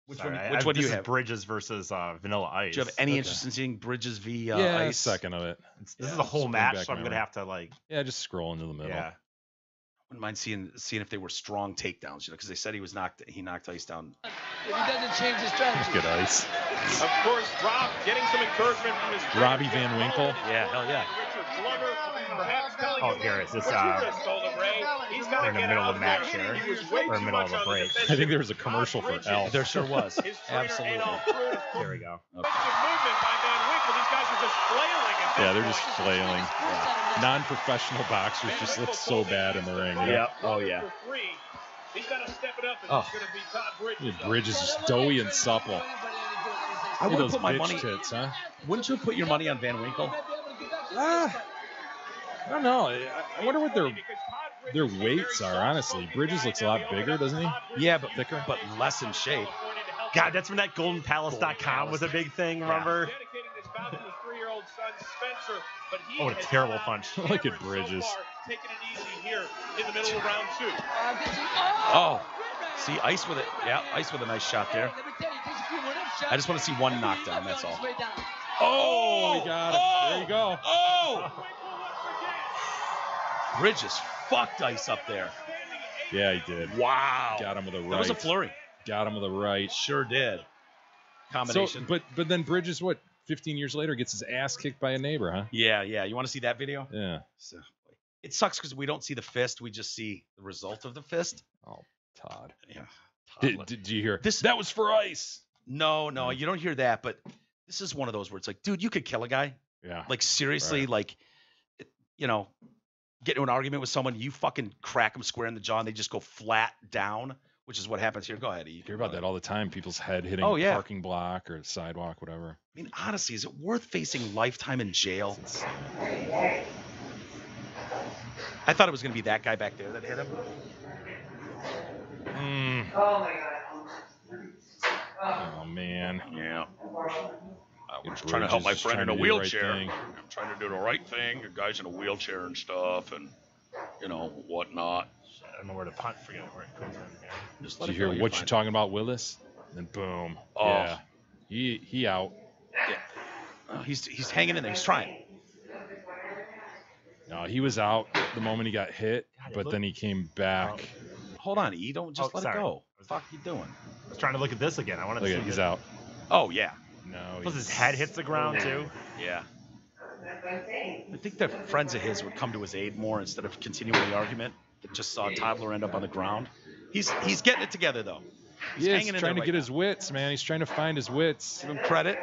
Which one do this you is have? Bridges versus Vanilla Ice. Do you have any Okay. interest in seeing Bridges v. Yeah, a Ice? second of it. This is a whole Just bring match, back so I'm gonna memory. have to like. Yeah, just scroll into the middle. Yeah. Wouldn't mind seeing if they were strong takedowns, because they said he knocked Ice down. If he doesn't change his strategy. Good ice. Of course, Rob getting some encouragement from his Robbie Van Winkle. Yeah, hell yeah. Richard Glover, perhaps telling Oh, him here is this. what you just told him, Ray. He's got We're to in the get middle out of a match there. here. He was way We're in too the middle much of a on the break. defensive. I think there was a commercial for Bridges, Elf. There sure was. his trainer, Absolutely. Adolph Cruz, There we go. defensive movement by Van Winkle. These guys are just flailing. At Yeah, this they're just point. flailing. Non-professional boxers Van just Winkle look so bad in the ring. You know? Yep. Oh yeah. For three. He's got to step it up, and Oh. it's going to be Todd Bridges. Look at Bridges is just doughy and supple. I Look at would those put my bitch money. tits, huh? Wouldn't you put your money on Van Winkle? I don't know. I wonder what their weights are, honestly. Bridges looks a lot bigger, doesn't he? Yeah, but Thicker. but less in shape. God, that's when that GoldenPalace.com was a big thing. Remember? Dedicating this bout to his 3-year-old son Spencer, but he Oh, what a has terrible not punch. Look at hammered Bridges. So far, taking it easy here in the middle of round 2. Oh, see, Ice with it. Yeah, Ice with a nice shot there. I just want to see one knockdown. That's all. Oh, we got it. There you go. Oh! Bridges fucked Ice up there. Yeah, he did. Wow. Got him with a right. That was a flurry. got him with a right. Sure did. Combination. So, but then Bridges, what, 15 years later, gets his ass kicked by a neighbor, huh? Yeah. You want to see that video? Yeah. So, it sucks because we don't see the fist. We just see the result of the fist. Oh, Todd. Yeah. Did you hear this? That was for ice. No, you don't hear that. But this is one of those where it's like, dude, you could kill a guy. Yeah. Like, seriously, like, you know, get into an argument with someone, you fucking crack them square in the jaw and they just go flat down, which is what happens here. Go ahead, E. You hear about that all the time. People's head hitting Oh, yeah. a parking block or sidewalk, whatever. I mean, honestly, is it worth facing lifetime in jail? I thought it was going to be that guy back there that hit him. Oh my god. Oh, man. Yeah. I was trying to help my friend in a wheelchair. Right, I'm trying to do the right thing. The guy's in a wheelchair and stuff, and you know whatnot. I don't know where to punt. Forget where it comes in. Yeah. Just Did you hear what you're talking about, Willis? And boom. Oh. Yeah. He out. Yeah. He's hanging in there. He's trying. No, he was out the moment he got hit, but then he came back. Hold on, E. Don't just let sorry. it go. What the fuck are you doing? I was trying to look at this again. I want to Look see at he's it. out. Oh, yeah. No. Plus his head hits the ground too. Yeah. I think that friends of his would come to his aid more instead of continuing the argument. That just saw a toddler end up on the ground. He's getting it together though. He's hanging in trying there to get right his wits, man. He's trying to find his wits. Give him credit.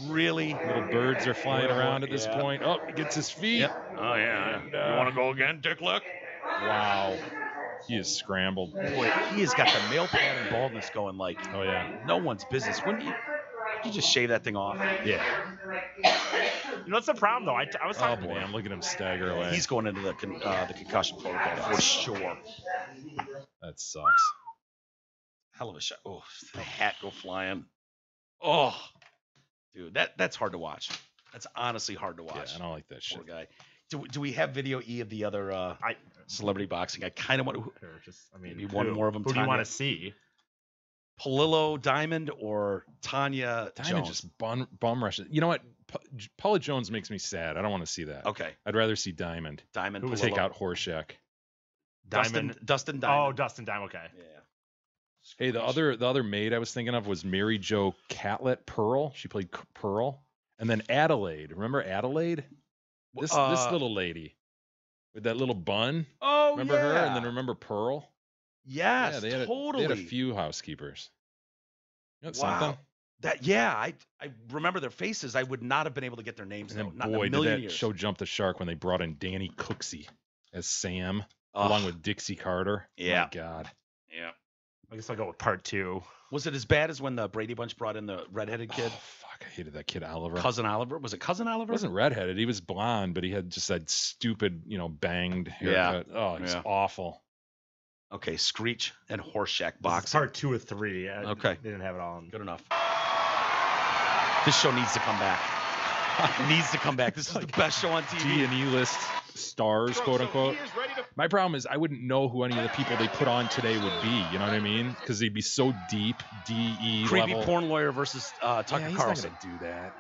Really. Little birds are flying around at this Yeah. point. Oh, he gets his feet. Yep. Oh yeah. You want to go again, Dick Lick? Wow. He is scrambled. Boy, he has got the male pattern baldness going like Oh, yeah. no one's business. Wouldn't you just shave that thing off? Yeah. You know what's the problem though? I was Oh, talking. man. Look at him stagger away. He's going into the concussion protocol for sure. That sucks. Hell of a shot. Oh, the hat go flying. Oh, dude, that's hard to watch. That's honestly hard to Yeah, watch. I don't like that shit. Poor guy. Do we have video E of the other celebrity boxing? I kind of want to. Maybe one more of them. Who do you want Tanya. to see? Palillo, Diamond, or Tanya Diamond Jones? just bum rushes. You know what? Paula Jones makes me sad. I don't want to see that. Okay, I'd rather see Diamond. Diamond. Who was Take Palillo. out Horseshack. Dustin Oh, Diamond. Dustin Diamond. Okay. Yeah. Hey, the other maid I was thinking of was Mary Jo Catlett Pearl. She played Pearl, and then Adelaide. Remember Adelaide? This little lady with that little bun. Oh, Remember yeah. her? And then remember Pearl? Yes, Yeah, they totally. had a few housekeepers. You know Wow. something? I remember their faces. I would not have been able to get their names. And though. then Not boy, in a did million that years. show jump the shark when they brought in Danny Cooksey as Sam, Ugh. along with Dixie Carter. Yeah. My God. Yeah. I guess I'll go with part 2. Was it as bad as when the Brady Bunch brought in the redheaded kid, Oh, fuck, I hated that kid Oliver. Cousin Oliver? Was it Cousin He Oliver? wasn't redheaded. He was blonde, but he had just that stupid, banged haircut. Oh, he's Yeah. awful. Okay, Screech and Horseshack This is boxing. part 2 of 3. Okay. They didn't have it all. Good enough. This show needs to come back. It needs to come back. This is the best show on TV. D&E list stars, quote unquote. My problem is I wouldn't know who any of the people they put on today would be. You know what I mean? Because they'd be so deep, DE Creepy level. porn lawyer versus Tucker Yeah, he's Carlson. not gonna do that.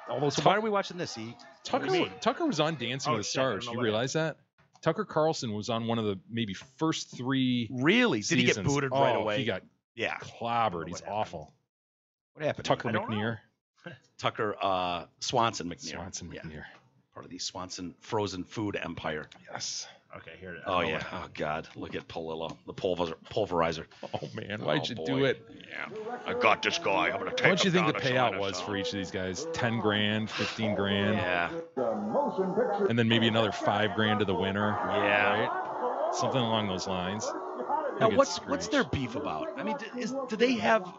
Although So why are we watching this? E? Tucker was on Dancing Oh, with the shit, I don't Stars. know You what realize that? Tucker Carlson was on one of the maybe first 3 Really? Did he get seasons. booted right Oh, away? He got Yeah. clobbered. He's What happened? awful. What happened? Tucker I don't McNear. Tucker Swanson McNear. Swanson Yeah. McNear. Part of the Swanson frozen food empire. Yes. Okay, here it is. Oh yeah. Oh God. Look at Palillo, the pulverizer. Oh man, why'd you boy. do it? Yeah. I got this guy. I'm gonna take How much do you him think the down payout to was for Chinatown. each of these guys? 10 grand, 15 grand, Yeah. and then maybe another 5 grand to the winner. Yeah. Right? Something along those lines. Now Think it's what's Screech. their beef about? I mean, do they have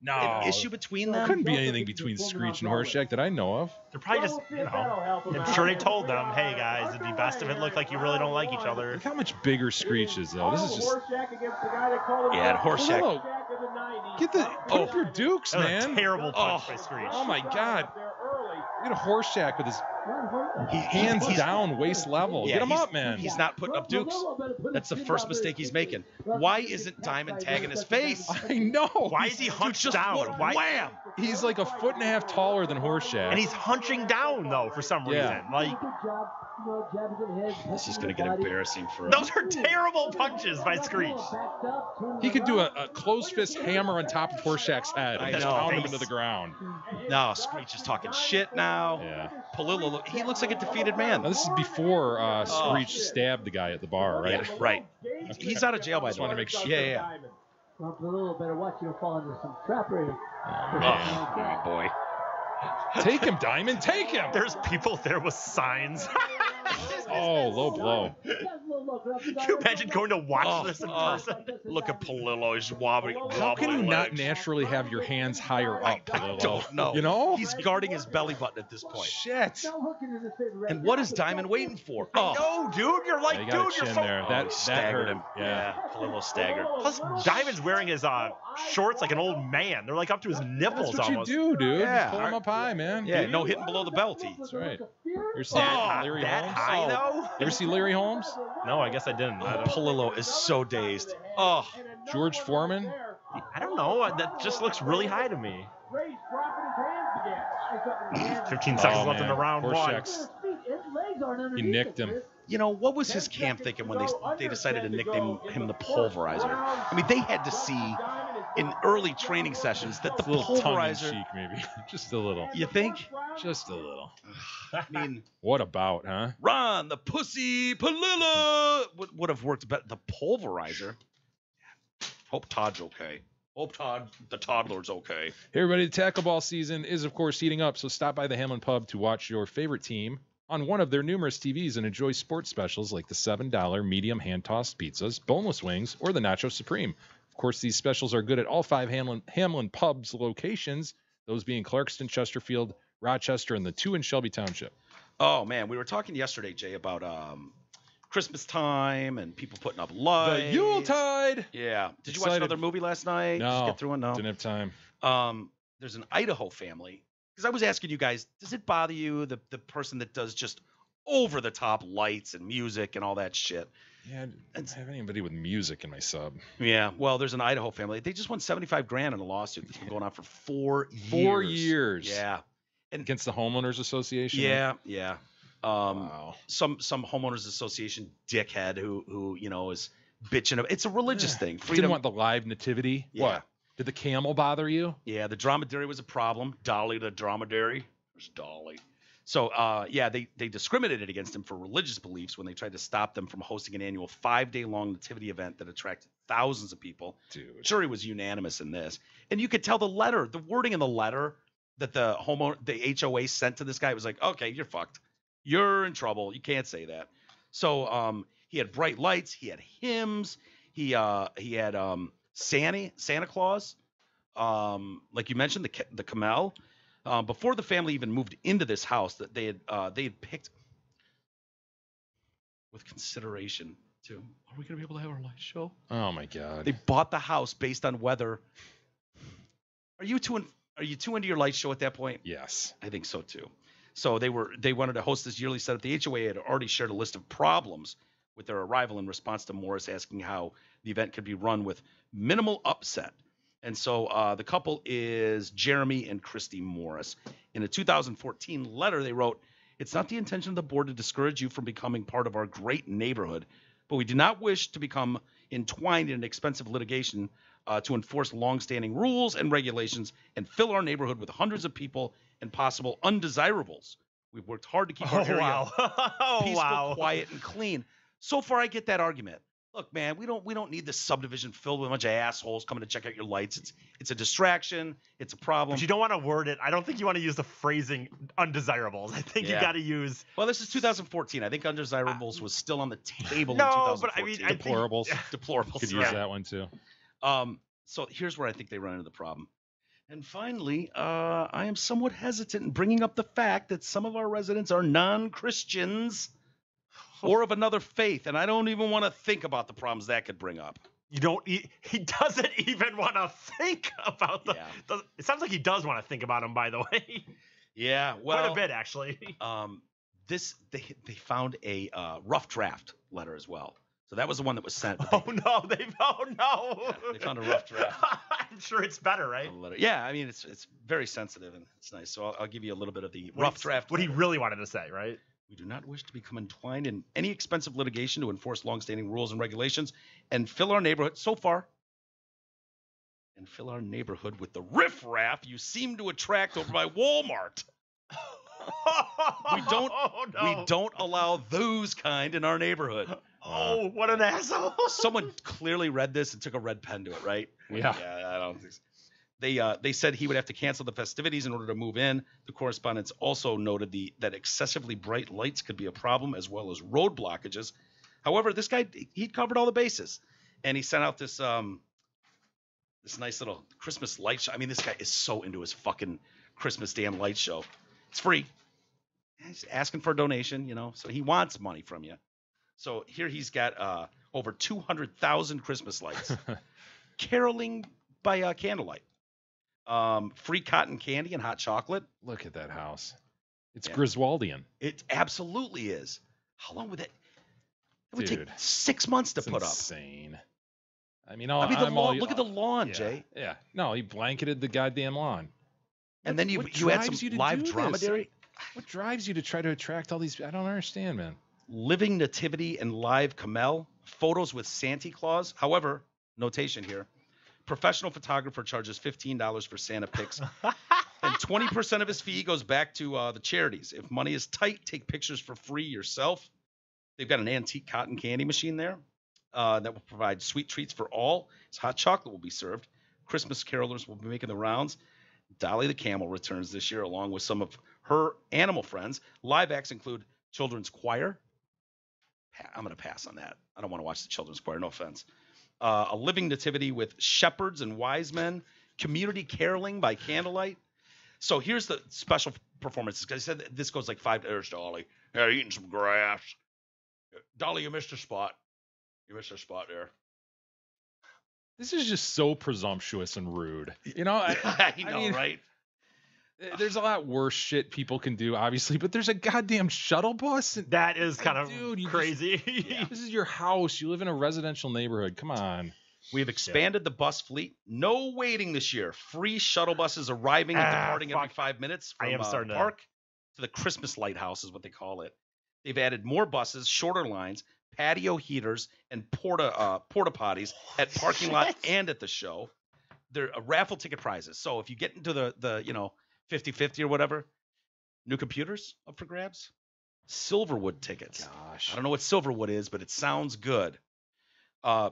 No. an issue between them? Couldn't be anything between Screech and Horseshack that I know of. They're probably just, I'm sure they told them, hey guys, it'd be best if it looked like you really don't like each other. Look how much bigger Screech is, though. This is just. Yeah, and Horseshack. Palillo, get the put up your dukes, That was man. a terrible punch Oh. by Screech. Oh my God. Look at Horseshack with his hands he's- down, waist level. Yeah, Get him he's- up, man. He's not putting up dukes. That's the first mistake he's making. Why isn't Diamond tagging his face? I know. Why is he hunched down? Why? Wham! He's like a foot and a half taller than Horseshack. And he's hunching down though for some Yeah. reason. Like This is going to get embarrassing for him. Those are terrible punches by Screech. He could do a closed fist hammer on top of Horshak's head and just pound him into the ground. No, Screech is talking shit now. Yeah. Palillo, he looks like a defeated man. Now, this is before Screech stabbed the guy at the bar, right? Yeah, right. He's out of jail by Just the way. wanted to make sure. Yeah. Palillo better watch you fall into some trappery. Oh, boy. Take him, Diamond. Take him. There's people there with signs. Oh, low blow. Can you imagine going to watch this in person? Look at Palillo. He's wobbling. How can you wobbly not legs. naturally have your hands higher up, I Palillo? don't know. You know? He's guarding his belly button at this point. Shit. And what is Diamond waiting for? Oh, No, dude, you're like, Yeah, you got dude, a you're chin so. there. Oh, That he staggered hurt him. Yeah. Palillo staggered. Plus, Diamond's wearing his shorts like an old man. They're like up to his nipples That's what almost. you do, dude. Yeah. Just pull him up high, man. Yeah, no hitting below the belt. That's right. You ever see Larry that Holmes? high though? You ever see Larry Holmes? No, I guess I didn't. Palillo is so dazed. Oh, George Foreman? I don't know. That just looks really high to me. 15 seconds left in the round one. Horshak's- He nicked him. you know, what was his camp thinking when they decided to nickname him the Pulverizer? I mean, they had to see in early training sessions that the A little tongue in Pulverizer. cheek, maybe. Just a little. You think? Just a little. I mean, What about, huh? Ron, the pussy, Palillo would have worked better. The Pulverizer. Hope Todd's okay. Hope the toddler's okay. Hey, everybody. The tackle ball season is, of course, heating up, so stop by the Hamlin Pub to watch your favorite team on one of their numerous TVs and enjoy sports specials like the $7 medium hand-tossed pizzas, boneless wings, or the Nacho Supreme. Of course, these specials are good at all 5 Hamlin Pubs locations, those being Clarkston, Chesterfield, Rochester, and the 2 in Shelby Township. Oh, man. We were talking yesterday, Jay, about Christmas time and people putting up lights. The Yuletide! Yeah. Did you watch Excited. another movie last night? No. Just get through one? No. Didn't have time. There's an Idaho family. Because I was asking you guys, does it bother you, the person that does just over-the-top lights and music and all that shit? Yeah, I don't have anybody with music in my sub. Yeah. Well, there's an Idaho family. They just won $75,000 in a lawsuit that's been going on for 4 years. 4 years. Yeah. Against the Homeowners Association? Yeah. Yeah. Wow. Some homeowners association dickhead who is bitching. It's a religious thing. Didn't Freedom. want the live nativity? Yeah. What? Did the camel bother you? Yeah, the dromedary was a problem. Dolly the dromedary. There's Dolly. So, they discriminated against him for religious beliefs when they tried to stop them from hosting an annual 5-day-long nativity event that attracted thousands of people. Dude. Jury was unanimous in this. And you could tell the wording in the letter that the HOA sent to this guy was like, okay, you're fucked. You're in trouble. You can't say that. So he had bright lights. He had hymns. He had Santa Claus. Like you mentioned, the Camel. Before the family even moved into this house, that they had picked with consideration too. Are we gonna be able to have our light show? Oh, my God. They bought the house based on weather. Are you too into your light show at that point? Yes. I think so too. So they wanted to host this yearly setup. The HOA had already shared a list of problems with their arrival in response to Morris asking how the event could be run with minimal upset. And so the couple is Jeremy and Christy Morris. In a 2014 letter, they wrote, "It's not the intention of the board to discourage you from becoming part of our great neighborhood, but we do not wish to become entwined in an expensive litigation to enforce longstanding rules and regulations and fill our neighborhood with hundreds of people and possible undesirables. We've worked hard to keep our area peaceful, quiet, and clean." So far, I get that argument. Look, man, we don't need this subdivision filled with a bunch of assholes coming to check out your lights. It's a distraction. It's a problem. But you don't want to word it. I don't think you want to use the phrasing undesirables. I think you got to use. Well, this is 2014. I think undesirables was still on the table in No, 2014. but I mean, Deplorables. Deplorables. Could use that one, too. So here's where I think they run into the problem. And finally, I am somewhat hesitant in bringing up the fact that some of our residents are non-Christians or of another faith, and I don't even want to think about the problems that could bring up. You don't. He doesn't even want to think about the. Yeah. It sounds like he does want to think about him. By the way. Yeah. Well, quite a bit actually. They found a rough draft letter as well. So that was the one that was sent. Oh no! They found a rough draft. I'm sure it's better, right? Yeah, I mean it's very sensitive and it's nice. So I'll give you a little bit of the rough draft. What he really wanted to say, right? We do not wish to become entwined in any expensive litigation to enforce longstanding rules and regulations and fill our neighborhood with the riffraff you seem to attract over by Walmart. We don't allow those kind in our neighborhood. Oh, what an asshole. Someone clearly read this and took a red pen to it, right? Yeah. I don't think so. They said he would have to cancel the festivities in order to move in. The correspondents also noted that excessively bright lights could be a problem, as well as road blockages. However, this guy, he covered all the bases, and he sent out this nice little Christmas light show. I mean, this guy is so into his fucking Christmas damn light show. It's free. He's asking for a donation, so he wants money from you. So here he's got over 200,000 Christmas lights, caroling by candlelight. Free cotton candy and hot chocolate. Look at that house. It's Griswoldian. It absolutely is. How long would that? It would Dude, take 6 months to put insane. up. I mean, look at the lawn, yeah, Jay. Yeah. No, he blanketed the goddamn lawn. And then you had some live dromedary. What drives you to try to attract all these? I don't understand, man. Living nativity and live camel photos with Santa Claus. However, notation here. Professional photographer charges $15 for Santa pics, and 20% of his fee goes back to the charities. If money is tight, take pictures for free yourself. They've got an antique cotton candy machine there that will provide sweet treats for all. His hot chocolate will be served. Christmas carolers will be making the rounds. Dolly the camel returns this year, along with some of her animal friends. Live acts include children's choir. I'm going to pass on that. I don't want to watch the children's choir. No offense. A living nativity with shepherds and wise men, community caroling by candlelight. So here's the special performances. Because I said this goes like 5. There's Dolly. Yeah, eating some grass. Dolly, you missed a spot. You missed a spot there. This is just so presumptuous and rude. I mean, right? There's a lot worse shit people can do, obviously, but there's a goddamn shuttle bus. That is kind of crazy. This is your house. You live in a residential neighborhood. Come on. We have expanded the bus fleet. No waiting this year. Free shuttle buses arriving and departing every 5 minutes from the park to the Christmas lighthouse is what they call it. They've added more buses, shorter lines, patio heaters, and porta potties at parking lot and at the show. They're raffle ticket prizes. So if you get into the 50-50 or whatever, new computers up for grabs. Silverwood tickets. Gosh. I don't know what Silverwood is, but it sounds good.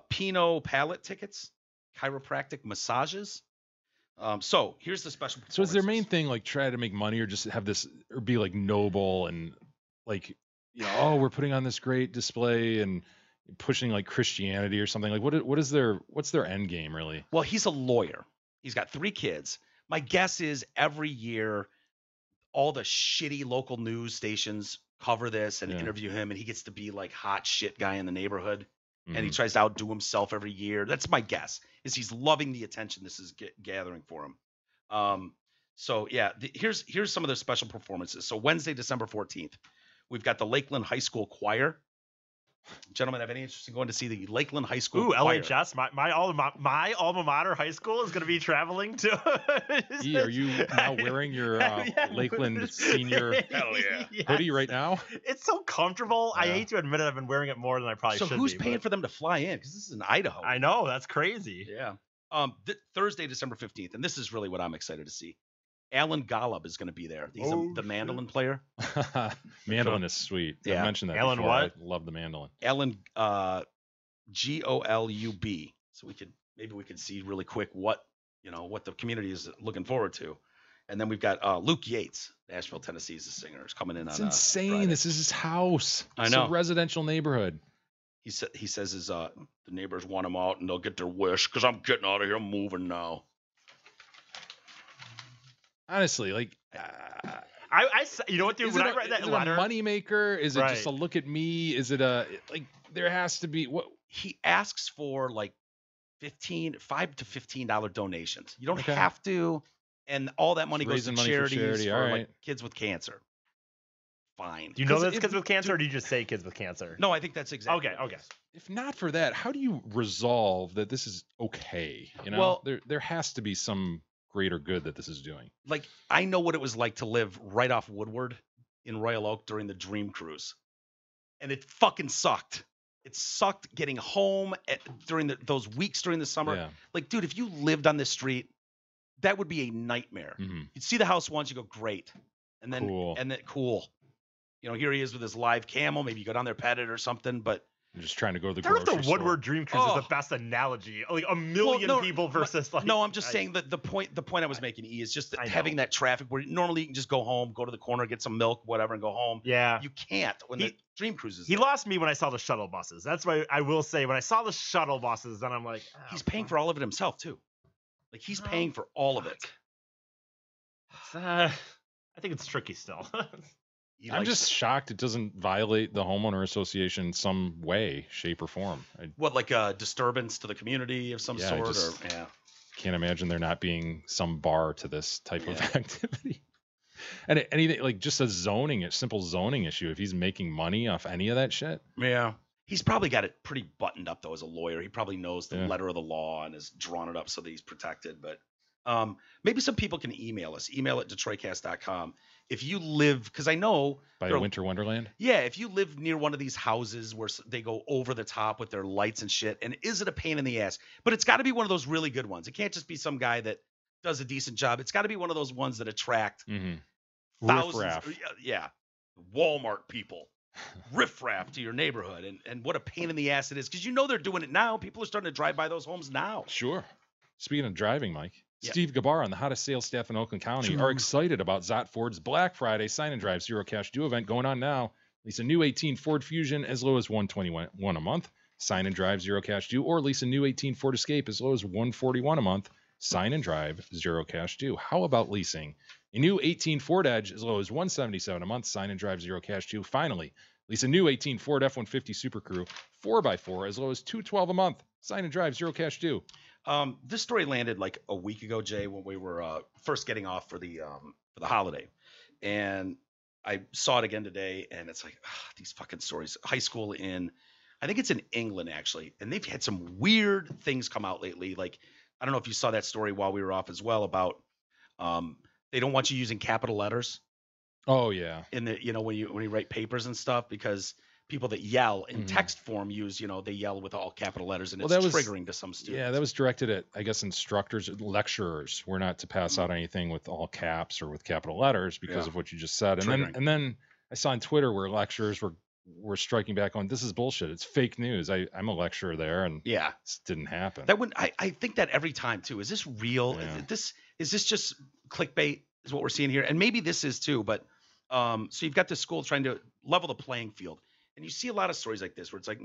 Pinot palette tickets, chiropractic massages. So here's the special. So is their main thing like try to make money or just have this or be like noble and like, we're putting on this great display and pushing like Christianity or something? Like what's their end game really? Well, he's a lawyer. He's got 3 kids. My guess is every year all the shitty local news stations cover this and interview him, and he gets to be like hot shit guy in the neighborhood. Mm-hmm. And he tries to outdo himself every year. That's my guess, is he's loving the attention this is gathering for him. So yeah, here's some of the special performances. So Wednesday, December 14th, we've got the Lakeland High School Choir. Gentlemen, have any interest in going to see the Lakeland High School Choir? LHS, my alma mater high school is going to be traveling to. E, are you now wearing your Lakeland senior hoodie right now? It's so comfortable. Yeah. I hate to admit it, I've been wearing it more than I probably should be. So who's paying for them to fly in? Because this is in Idaho. I know, that's crazy. Yeah. Thursday, December 15th, and this is really what I'm excited to see. Alan Golub is going to be there. He's the mandolin player. Mandolin is sweet. Yeah. I mentioned that Alan before. what? I love the mandolin. Alan Golub. So maybe we could see really quick what the community is looking forward to. And then we've got Luke Yates, Nashville, Tennessee's singer, is coming in. It's insane. Friday. This is his house. I know. It's a residential neighborhood. He says the neighbors want him out and they'll get their wish because I'm getting out of here. I'm moving now. Honestly, like, you know what, dude? When I read that letter, a moneymaker? Is it just a look at me? Is it there has to be what he asks for, like $5 to $15 donations. You don't have to, and all that money goes to charities for like kids with cancer. Fine. Do you know that's kids with cancer, or do you just say kids with cancer? No, I think that's exactly. Okay. If not for that, how do you resolve that this is okay? Well, there has to be some greater good that this is doing. Like, I know what it was like to live right off Woodward in Royal Oak during the Dream Cruise, and it fucking sucked. It sucked getting home during those weeks during the summer. Yeah. Like, dude, if you lived on this street, that would be a nightmare. Mm-hmm. You'd see the house once, you go, great, and then cool. You know, here he is with his live camel. Maybe you go down there, pet it or something, but. I'm just trying to go to the grocery store. store. The Woodward Dream Cruise is the best analogy. Like a million people versus like. No, I'm just saying that the point I was making, is just having that traffic where normally you can just go home, go to the corner, get some milk, whatever, and go home. Yeah. You can't when the Dream Cruise is He there. lost me when I saw the shuttle buses. That's why I will say when I saw the shuttle buses, then I'm like, he's paying for all of it himself too. Like he's paying for all of it. I think it's tricky still. I'm just shocked it doesn't violate the homeowner association in some way, shape, or form. What, like a disturbance to the community of some sort? Can't imagine there not being some bar to this type of activity. And anything like just a simple zoning issue. If he's making money off any of that shit, he's probably got it pretty buttoned up though as a lawyer. He probably knows the letter of the law and has drawn it up so that he's protected. But maybe some people can email us. Email at DetroitCast.com. If you live, because I know by a winter wonderland. Yeah, if you live near one of these houses where they go over the top with their lights and shit, and is it a pain in the ass? But it's got to be one of those really good ones. It can't just be some guy that does a decent job. It's got to be one of those ones that attract thousands. Yeah, Walmart people, riffraff to your neighborhood, and what a pain in the ass it is because you know they're doing it now. People are starting to drive by those homes now. Sure. Speaking of driving, Mike. Steve Gabar and the hottest sales staff in Oakland County are excited about Zott Ford's Black Friday Sign and Drive Zero Cash Due event going on now. Lease a new 18 Ford Fusion as low as $121 a month. Sign and Drive Zero Cash Due, or lease a new 18 Ford Escape as low as $141 a month. Sign and Drive Zero Cash Due. How about leasing a new 18 Ford Edge as low as $177 a month? Sign and Drive Zero Cash Due. Finally, lease a new 18 Ford F-150 Super Crew 4x4 as low as $212 a month. Sign and Drive Zero Cash Due. This story landed like a week ago, Jay, when we were first getting off for the holiday, and I saw it again today, and it's like these fucking stories. High school I think it's in England actually, and they've had some weird things come out lately. Like I don't know if you saw that story while we were off as well about they don't want you using capital letters. Oh yeah. In the when you write papers and stuff because people that yell in text form use, they yell with all capital letters and it's triggering to some students. Yeah, that was directed at, I guess, instructors, lecturers. We're not to pass out anything with all caps or with capital letters because of what you just said. And then I saw on Twitter where lecturers were striking back on, this is bullshit. It's fake news. I'm a lecturer there and this didn't happen. I think that every time too. Is this real? Yeah. Is this just clickbait is what we're seeing here? And maybe this is too, but so you've got this school trying to level the playing field. And you see a lot of stories like this where it's like,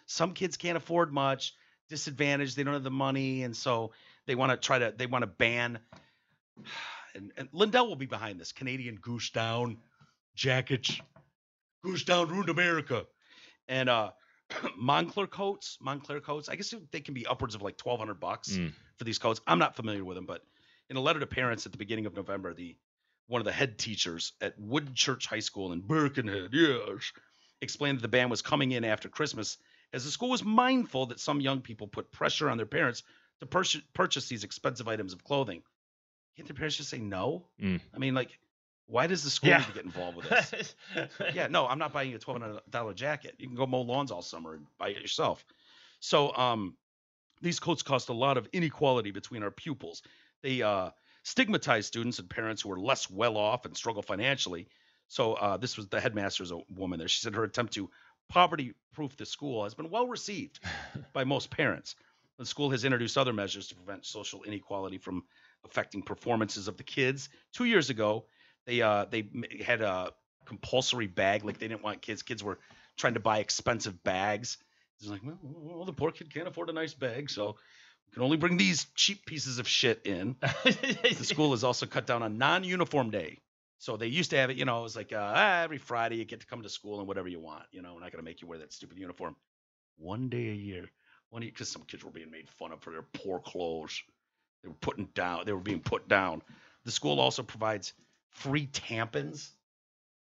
some kids can't afford much, disadvantaged, they don't have the money, and so they want to ban. And Lindell will be behind this. Canadian Goose Down jackets. Goose Down ruined America. And Moncler coats. I guess they can be upwards of like $1,200 for these coats. I'm not familiar with them, but in a letter to parents at the beginning of November, one of the head teachers at Woodchurch High School in Birkenhead, explained that the ban was coming in after Christmas as the school was mindful that some young people put pressure on their parents to purchase these expensive items of clothing. Can't their parents just say no? I mean, like, why does the school need to get involved with this? No, I'm not buying you a $1,200 jacket. You can go mow lawns all summer and buy it yourself. So these coats caused a lot of inequality between our pupils. They stigmatize students and parents who are less well off and struggle financially. So this was the headmaster's a woman there. She said her attempt to poverty-proof the school has been well received by most parents. The school has introduced other measures to prevent social inequality from affecting performances of the kids. 2 years ago, they had a compulsory bag. Like they didn't want kids. Kids were trying to buy expensive bags. It's like, well, the poor kid can't afford a nice bag, so we can only bring these cheap pieces of shit in. The school has also cut down on non-uniform day. So they used to have it, it was like every Friday you get to come to school and whatever you want. We're not going to make you wear that stupid uniform. One day a year. Because some kids were being made fun of for their poor clothes. They were being put down. The school also provides free tampons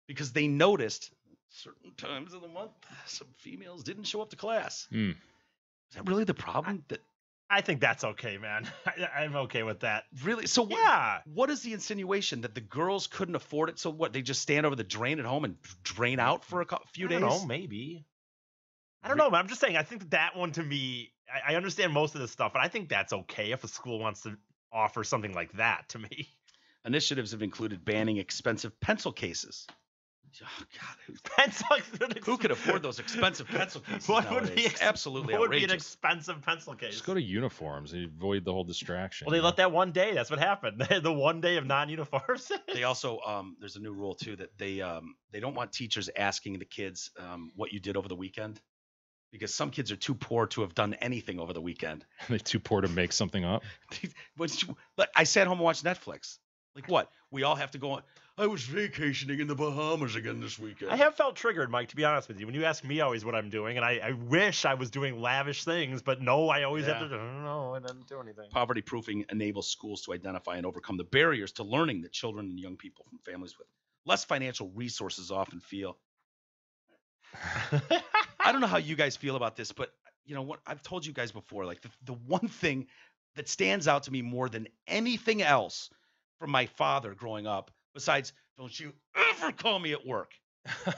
because they noticed certain times of the month some females didn't show up to class. Is that really the problem? That I think that's okay, man. I'm okay with that. Really? So Yeah. what is the insinuation that the girls couldn't afford it? So what? They just stand over the drain at home and drain out for a few days? I don't know, maybe. I don't know, but I'm just saying. I think that one to me, I understand most of this stuff, but I think that's okay if a school wants to offer something like that to me. Initiatives have included banning expensive pencil cases. Oh God, who could afford those expensive pencil cases What nowadays? would be Absolutely what would outrageous. be an expensive pencil case? Just go to uniforms and avoid the whole distraction. Well, they let that one day. That's what happened. The one day of non-uniforms. They also there's a new rule too that they don't want teachers asking the kids what you did over the weekend, because some kids are too poor to have done anything over the weekend. They're too poor to make something up. But I sat home and watched Netflix. Like what? We all have to go on. I was vacationing in the Bahamas again this weekend. I have felt triggered, Mike, to be honest with you. When you ask me always what I'm doing, and I wish I was doing lavish things, but no, I always have to, I don't know, I didn't do anything. Poverty proofing enables schools to identify and overcome the barriers to learning that children and young people from families with less financial resources often feel. I don't know how you guys feel about this, but you know what? I've told you guys before, like the one thing that stands out to me more than anything else from my father growing up, besides, don't you ever call me at work.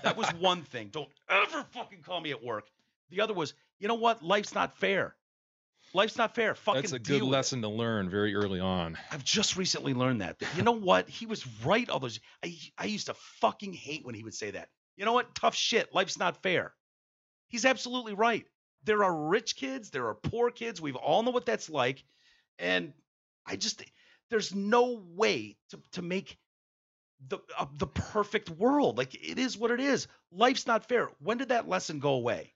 That was one thing. Don't ever fucking call me at work. The other was, you know what? Life's not fair. Life's not fair. Fucking That's a good lesson to learn very early on. I've just recently learned that. You know what? He was right all those. I used to fucking hate when he would say that. You know what? Tough shit. Life's not fair. He's absolutely right. There are rich kids. There are poor kids. We all know what that's like. And there's no way to make the perfect world. Like, it is what it is. Life's not fair. When did that lesson go away?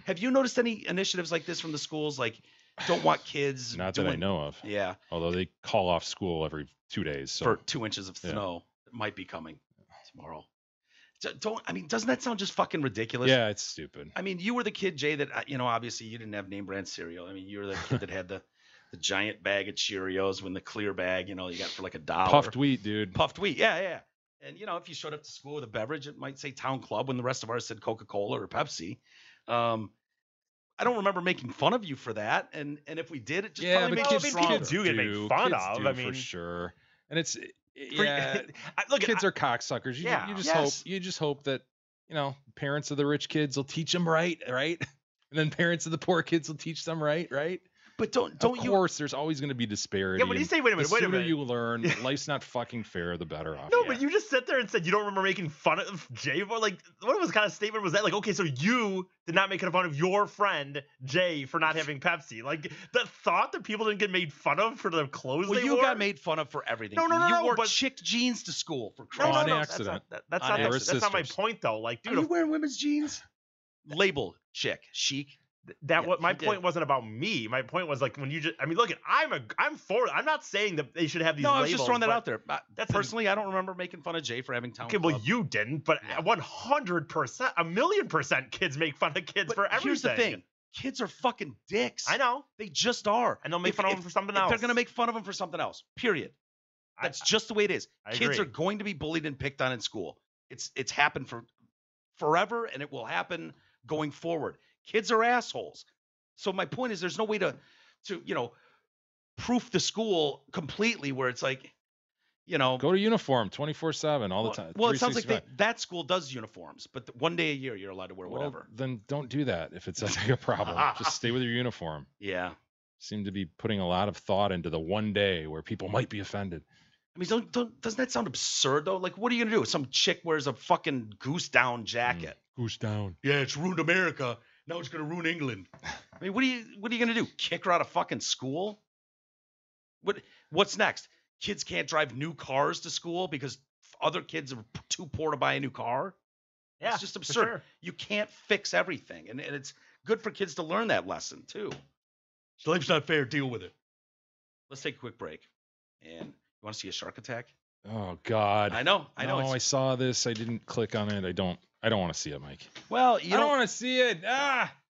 Have you noticed any initiatives like this from the schools? Like, don't want kids. Not that I know of. Yeah. Although they call off school every 2 days. So. For 2 inches of snow that might be coming tomorrow. Doesn't that sound just fucking ridiculous? Yeah, it's stupid. I mean, you were the kid, Jay, that, obviously you didn't have name brand cereal. I mean, you were the kid that had the giant bag of Cheerios when the clear bag, you got for like $1. Puffed wheat, dude. Puffed wheat. Yeah. And, if you showed up to school with a beverage, it might say Town Club when the rest of ours said Coca-Cola or Pepsi. I don't remember making fun of you for that. And if we did, it just probably makes you stronger. Kids do get made fun of. I mean, for sure. And it's, look, kids are cocksuckers. You just hope that, parents of the rich kids will teach them right? And then parents of the poor kids will teach them right? But don't of course, there's always going to be disparity. Yeah, when you say, wait a minute. The sooner you learn, life's not fucking fair, the better off. No, but you just sat there and said you don't remember making fun of Jay. Like, what was kind of statement was that? Like, okay, so you did not make fun of your friend Jay for not having Pepsi. Like, the thought that people didn't get made fun of for the clothes they wore. You got made fun of for everything. No, you wore chick jeans to school for Christ's sake. On accident. That's not my point, though. Like, dude, are you wearing women's jeans? Label chic, chic. My point wasn't about me. My point was like when you just. I mean, look, I'm for. I'm not saying that they should have these. No, labels, I was just throwing that out there. Personally, I don't remember making fun of Jay for having Town Club. Well, you didn't, but 100%, 1,000,000% kids make fun of kids for everything. Here's the thing: kids are fucking dicks. I know they just are, and they'll make fun of them for something else. They're gonna make fun of them for something else. Period. That's just the way it is. Kids are going to be bullied and picked on in school. It's happened for forever, and it will happen going forward. Kids are assholes. So my point is, there's no way to proof the school completely where it's like, go to uniform 24/7 all the time. Well, it sounds like that school does uniforms, but one day a year you're allowed to wear whatever. Then don't do that if it's a problem. Just stay with your uniform. Yeah. Seem to be putting a lot of thought into the one day where people might be offended. I mean, doesn't that sound absurd though? Like, what are you gonna do? Some chick wears a fucking goose down jacket. Goose down. Yeah, it's ruined America. Now it's gonna ruin England. I mean, what are you gonna do? Kick her out of fucking school? What's next? Kids can't drive new cars to school because other kids are too poor to buy a new car? Yeah, it's just absurd. Sure. You can't fix everything, and it's good for kids to learn that lesson too. Life's not fair. Deal with it. Let's take a quick break. And you want to see a shark attack? Oh God! I know. I saw this. I didn't click on it. I don't want to see it, Mike. Well, I don't want to see it.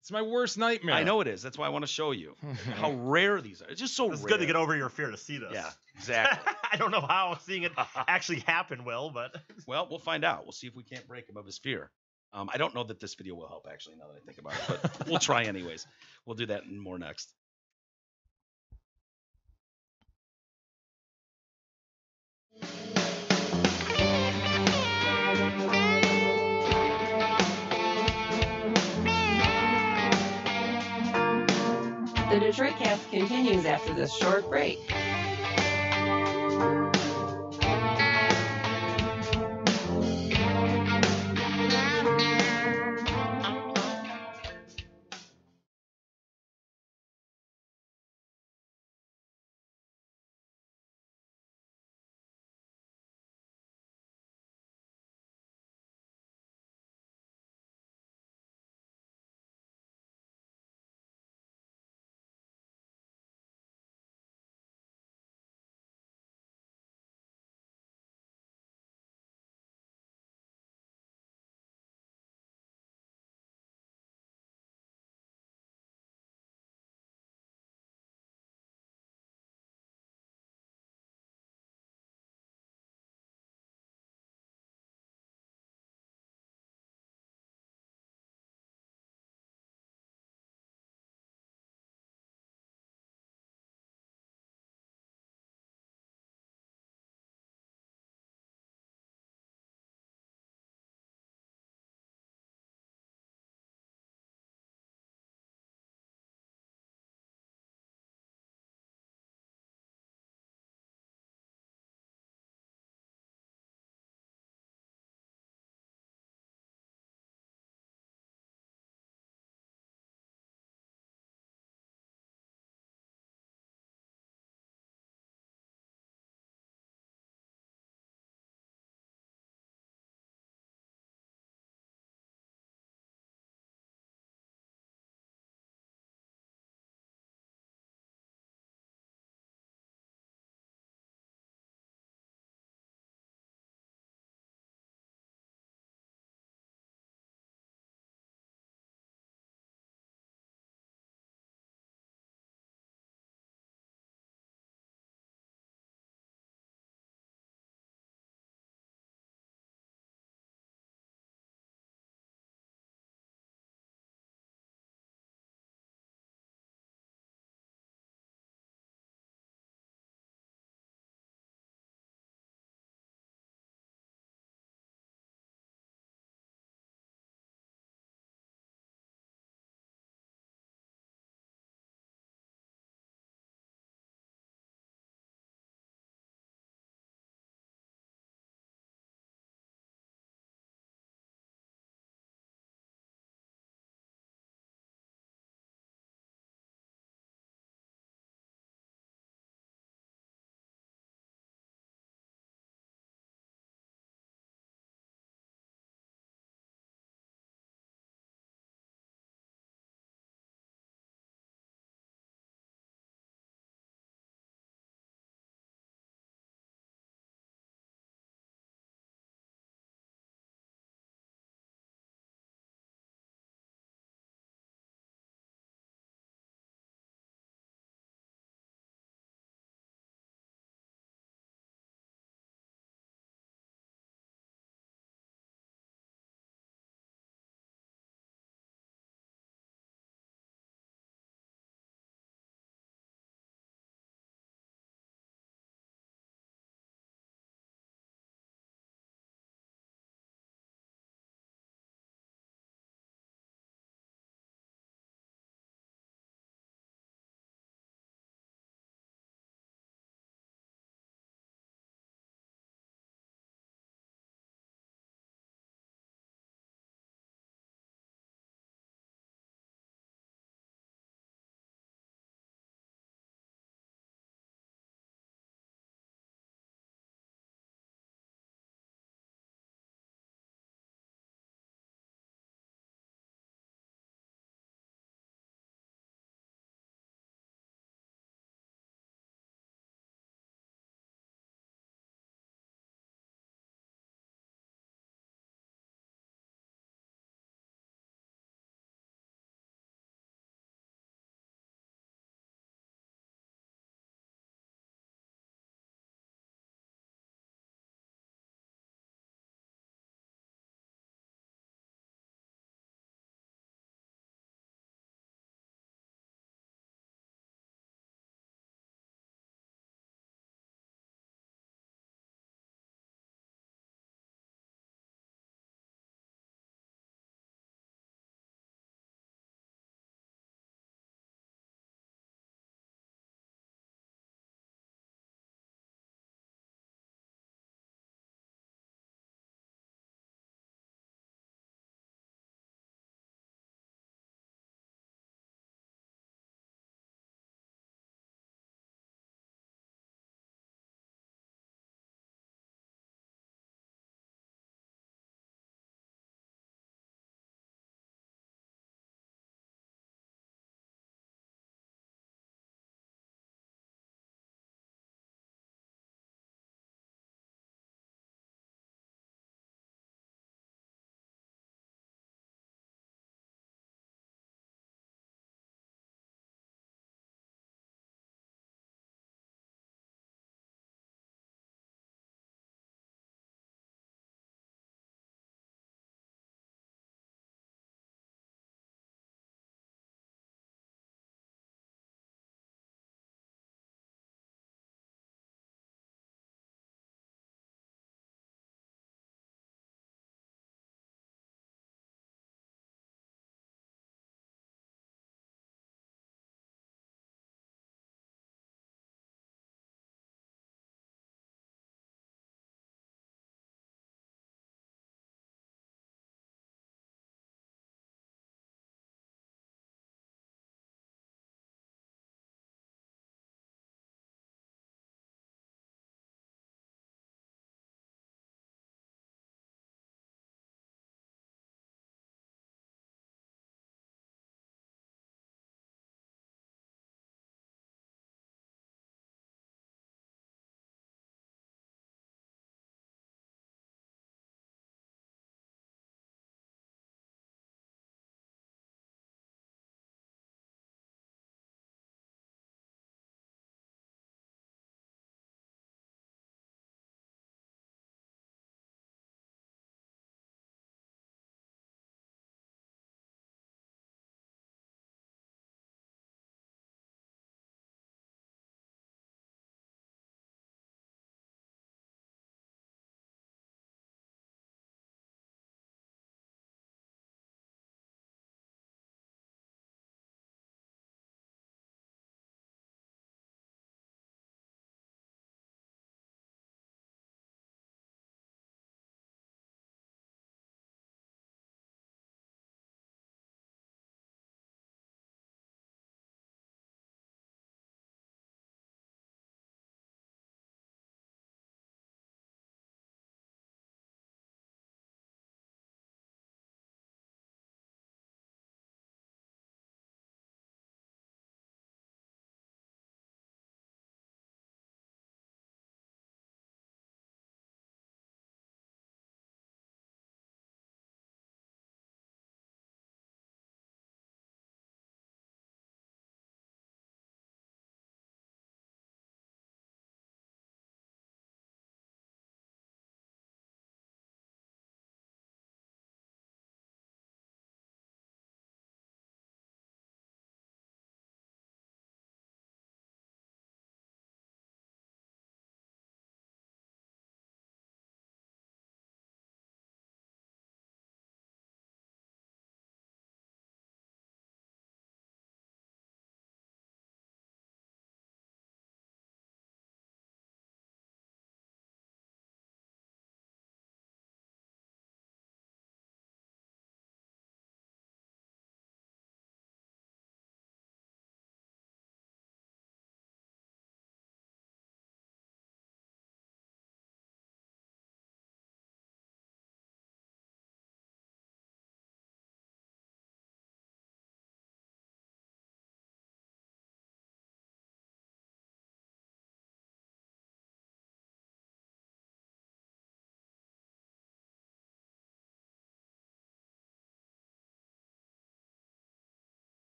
It's my worst nightmare. I know it is. That's why I want to show you how rare these are. It's just so rare. It's good to get over your fear to see this. Yeah, exactly. I don't know how seeing it actually happen will, but well, we'll find out. We'll see if we can't break him of his fear. I don't know that this video will help actually. Now that I think about it, but we'll try anyways. We'll do that and more next. Detroitcast continues after this short break.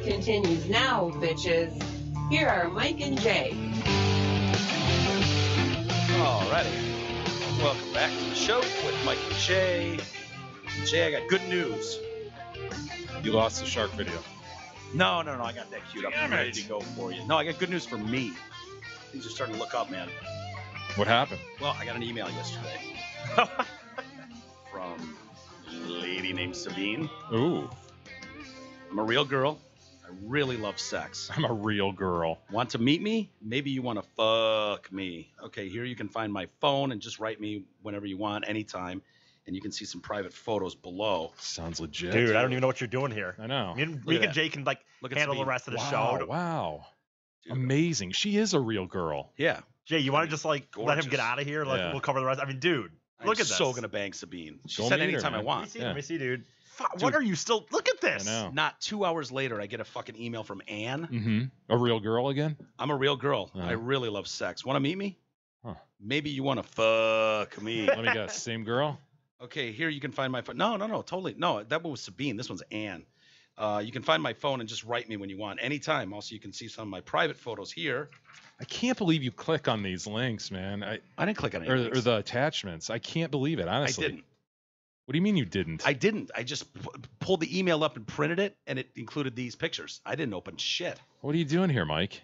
continues now, bitches. Here are Mike and Jay. Alrighty. Welcome back to the show with Mike and Jay. Jay, I got good news. You lost the shark video. No. I got that queued up. I'm ready to go for you. No, I got good news for me. Things are starting to look up, man. What happened? Well, I got an email yesterday from a lady named Sabine. Ooh. I'm a real girl. I really love sex. I'm a real girl. Want to meet me? Maybe you want to fuck me. Okay, here you can find my phone and just write me whenever you want, anytime. And you can see some private photos below. Sounds legit. Dude, I don't even know what you're doing here. I know. Me and Jay can handle the rest of the show. Wow. Dude. Amazing. She is a real girl. Yeah. Jay, you want to just let him get out of here? We'll cover the rest. I mean, dude, look at this. I'm so gonna bang Sabine. She said anytime I want. Let me see, dude. What are you still? Look at this. I know. Not 2 hours later, I get a fucking email from Ann. Mm-hmm. A real girl again? I'm a real girl. I really love sex. Want to meet me? Huh. Maybe you want to fuck me. Let me guess. Same girl? Okay, here you can find my phone. No, totally. No, that one was Sabine. This one's Ann. You can find my phone and just write me when you want, anytime. Also, you can see some of my private photos here. I can't believe you click on these links, man. I didn't click on any links. Or the attachments. I can't believe it, honestly. I didn't. What do you mean you didn't? I didn't. I just pulled the email up and printed it, and it included these pictures. I didn't open shit. What are you doing here, Mike?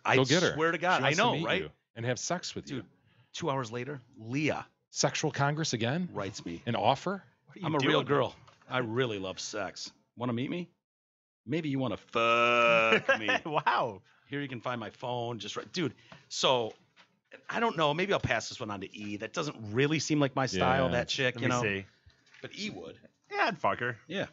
Go get her. I swear to God. I know, right? You and have sex with you. Dude, 2 hours later, Leah. Sexual Congress again? Writes me. An offer? I'm a real girl. I really love sex. Want to meet me? Maybe you want to fuck me. Wow. Here you can find my phone. Just right. Dude, so I don't know. Maybe I'll pass this one on to E. That doesn't really seem like my style, that chick, Let me see. But E would. Yeah, I'd fuck her. Yeah.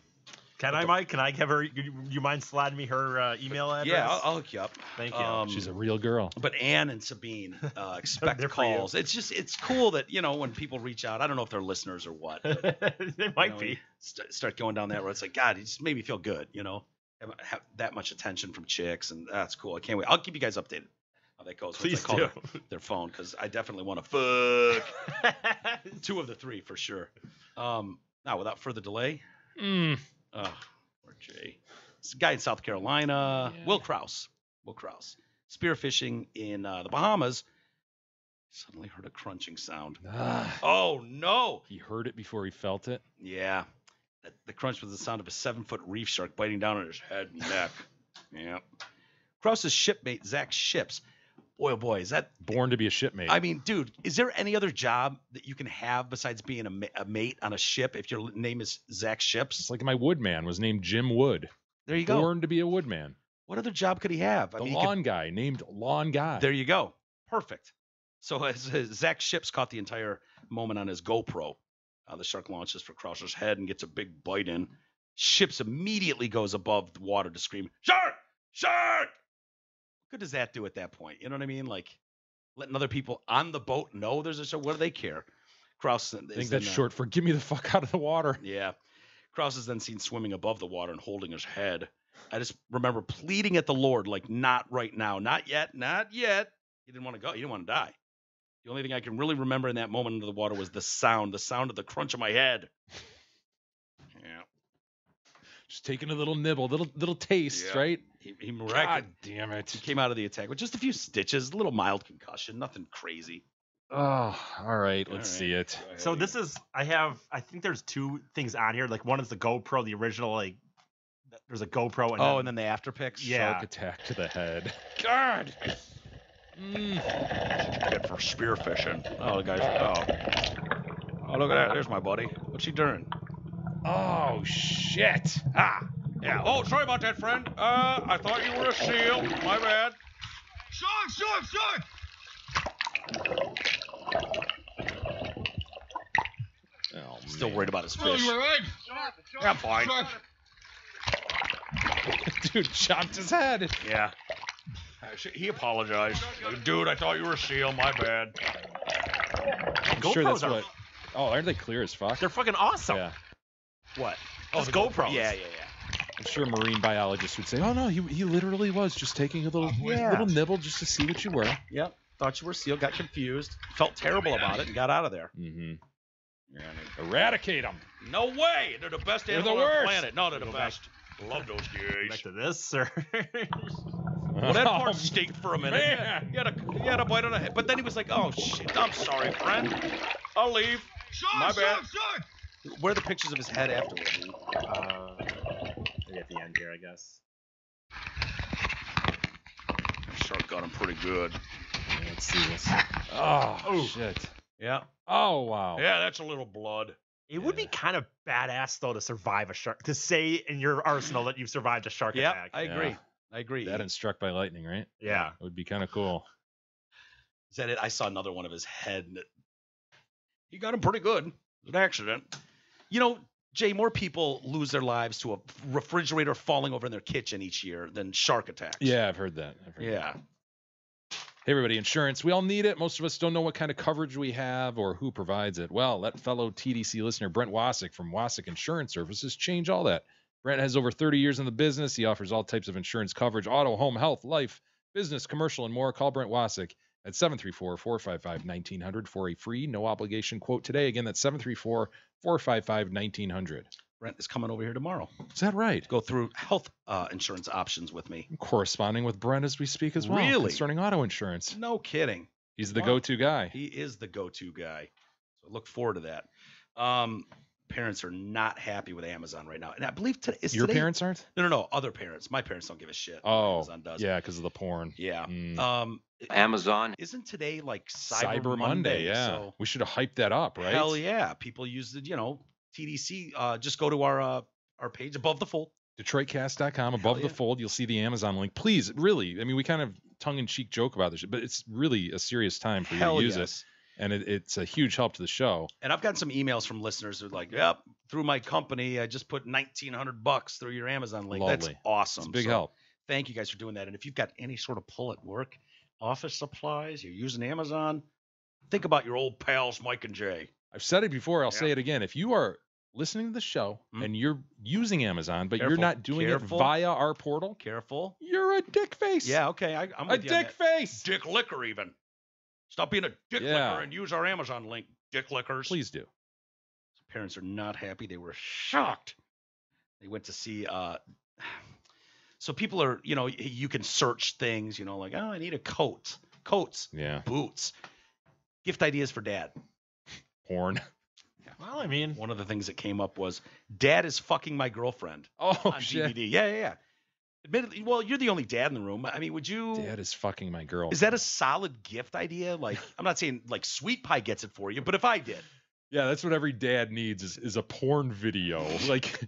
Can I, Mike? Can I have her? You mind sliding me her email address? Yeah, I'll hook you up. Thank you. She's a real girl. But Ann and Sabine expect calls. It's cool that, when people reach out, I don't know if they're listeners or what. They might be. Start going down that road. It's like, God, it just made me feel good, have that much attention from chicks, and that's cool. I can't wait. I'll keep you guys updated how that goes. Please once I call their phone, because I definitely want to fuck 2 of the 3 for sure. Now, without further delay, poor Jay. It's a guy in South Carolina, Will Krause. Spearfishing in the Bahamas. Suddenly heard a crunching sound. Oh, no. He heard it before he felt it? Yeah. The crunch was the sound of a 7-foot reef shark biting down on his head and neck. Yeah. Krause's shipmate, Zach Ships. Boy, oh boy, is that... Born to be a shipmate. I mean, dude, is there any other job that you can have besides being a mate on a ship if your name is Zach Ships? It's like my woodman was named Jim Wood. There you go. Born to be a woodman. What other job could he have? Lawn guy named Lawn Guy. There you go. Perfect. So Zach Ships caught the entire moment on his GoPro. The shark launches for Krause's head and gets a big bite in. Ships immediately goes above the water to scream, "Shark! Shark!" What good does that do at that point? You know what I mean? Like, letting other people on the boat know there's a shark. What do they care? Krause. I think that's short for "get me the fuck out of the water." Yeah. Krause is then seen swimming above the water and holding his head. I just remember pleading at the Lord, like, not right now. Not yet. Not yet. He didn't want to go. He didn't want to die. The only thing I can really remember in that moment under the water was the sound of the crunch of my head. Yeah. Just taking a little nibble, little taste, right? He God damn it. He came out of the attack with just a few stitches, a little mild concussion, nothing crazy. Oh, all right. Let's see it. So this is, I think there's 2 things on here. Like, one is the GoPro, the original, like, there's a GoPro. And then the after pics? Yeah. Shark attack to the head. God. Good for spearfishing. Oh, the guy's. Oh, look at that. There's my buddy. What's he doing? Oh, shit. Yeah. Oh, sorry about that, friend. I thought you were a seal. My bad. Shark! Oh, Still worried about his fish. Oh, you all right? Yeah, I'm fine. Dude chopped his head. Yeah. He apologized. Dude, I thought you were a seal. My bad. I'm sure that's what. Oh, aren't they clear as fuck? They're fucking awesome. Yeah. What? Oh, the GoPros. Yeah. I'm sure marine biologists would say, "Oh no, he literally was just taking a little nibble just to see what you were." Yep. Thought you were a seal. Got confused. Felt terrible about it and got out of there. Mm-hmm. Yeah, eradicate them. No way. They're the best animal on the planet. No, they're the best. Love those Back days. to this, or Well, that part stinks for a minute. man. He had a bite on the head, but then he was like, "Oh shit, I'm sorry, friend. I'll leave." My bad. Where are the pictures of his head afterwards? maybe at the end here, I guess. Shark got him pretty good. Let's see this. Oh, shit. Yeah. Oh, wow. Yeah, that's a little blood. It would be kind of badass though to survive a shark. To say in your arsenal that you've survived a shark Yeah, attack. I agree. Yeah. I agree. That and struck by lightning, right? Yeah. It would be kind of cool. Is that it? I saw another one of his head. And he got him pretty good. It was an accident. You know, Jay, more people lose their lives to a refrigerator falling over in their kitchen each year than shark attacks. Yeah, I've heard that. Yeah. Hey, everybody, insurance. We all need it. Most of us don't know what kind of coverage we have or who provides it. Well, let fellow TDC listener Brent Wasik from Wasik Insurance Services change all that. Brent has over 30 years in the business. He offers all types of insurance coverage, auto, home, health, life, business, commercial, and more. Call Brent Wasik at 734-455-1900 for a free, no obligation quote today. Again, that's 734-455-1900. Brent is coming over here tomorrow. Is that right? Go through health insurance options with me. I'm corresponding with Brent as we speak as well. Really? Concerning auto insurance. No kidding. He's the Wow. go-to guy. He is the go-to guy. So look forward to that. Parents are not happy with Amazon right now. And I believe Your parents aren't? No. Other parents. My parents don't give a shit. Oh, Amazon does. yeah, because of the porn. Yeah. Mm. Amazon. Isn't today like Cyber Monday, yeah. So We should have hyped that up, right? hell yeah. People use the, TDC. Just go to our page above the fold. DetroitCast.com, above Hell the yeah. fold, you'll see the Amazon link. Please, really, I mean, we kind of tongue-in-cheek joke about this, but it's really a serious time for you Hell to use yes. it, and it's a huge help to the show. And I've gotten some emails from listeners who are like, "Yep, through my company, I just put $1,900 through your Amazon link." That's Lovely. awesome. It's a big So help. Thank you guys for doing that. And if you've got any sort of pull at work, office supplies, you're using Amazon, think about your old pals Mike and Jay. I've said it before, I'll Yeah. say it again. If you are listening to the show and you're using Amazon, but you're Careful. not doing Careful. it via our portal, Careful. you're a dick face. Yeah, okay, I'm a with you on dick that. face. Dick liquor even. Stop being a dick Yeah. liquor and use our Amazon link, dick lickers. Please do. Parents are not happy. They were shocked. They went to see so people are, you can search things, like, oh, I need a coat. Coats, Yeah. boots. Gift ideas for dad. Porn. Well, I mean, One of the things that came up was dad is fucking my girlfriend Oh, on shit. DVD. Yeah. Admittedly, well, you're the only dad in the room. I mean, would you Dad is fucking my girl. is that a solid gift idea? Like, I'm not saying like Sweet Pie gets it for you, but if I did, Yeah, that's what every dad needs is a porn video. Like,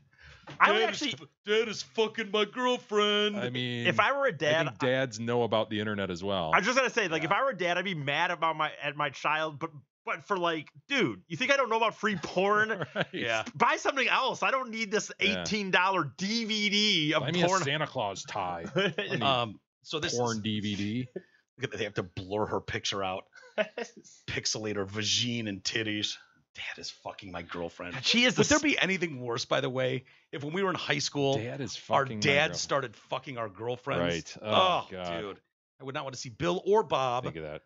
I would actually, dad is fucking my girlfriend. I mean, if I were a I dad, think dads know about the internet as well. I was just gonna say, like, if I were a dad, I'd be mad about my child, but for like, dude, you think I don't know about free porn? Right. Yeah. Buy something else. I don't need this Yeah. $18 DVD of Buy me a porn. Santa Claus tie. So this Porn is, DVD. look at they have to blur her picture out, pixelate her vagine and titties. Dad is fucking my girlfriend. She is. Would there be anything worse, by the way, if when we were in high school, Dad is our fucking my dads girl. started fucking our girlfriends? Right. Oh, God. dude. I would not want to see Bill or Bob. Think of that.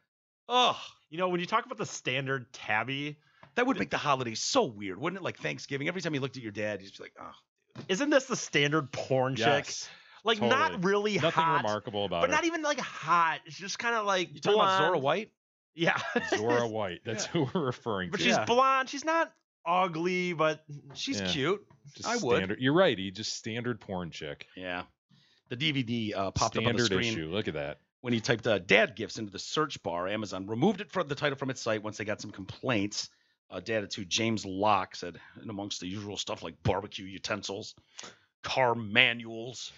Oh, when you talk about the standard tabby, that would make the holidays so weird, wouldn't it? Like Thanksgiving, every time you looked at your dad, you'd just be like, oh. isn't this the standard porn chick? Yes. Like, totally. not really Nothing hot, remarkable about but her. not even like hot. It's just kind of like You talking about Zora blonde. White? Yeah. Zora White. That's who we're referring But to. she's Yeah. blonde. She's not ugly, but She's Yeah. cute. Just I would. standard- You're right. He just standard porn chick. Yeah. The DVD popped Standard up on the screen issue. Look at that. when you typed dad gifts into the search bar. Amazon removed it from the title from its site once they got some complaints. Dad to James Locke said, and amongst the usual stuff like barbecue utensils, car manuals,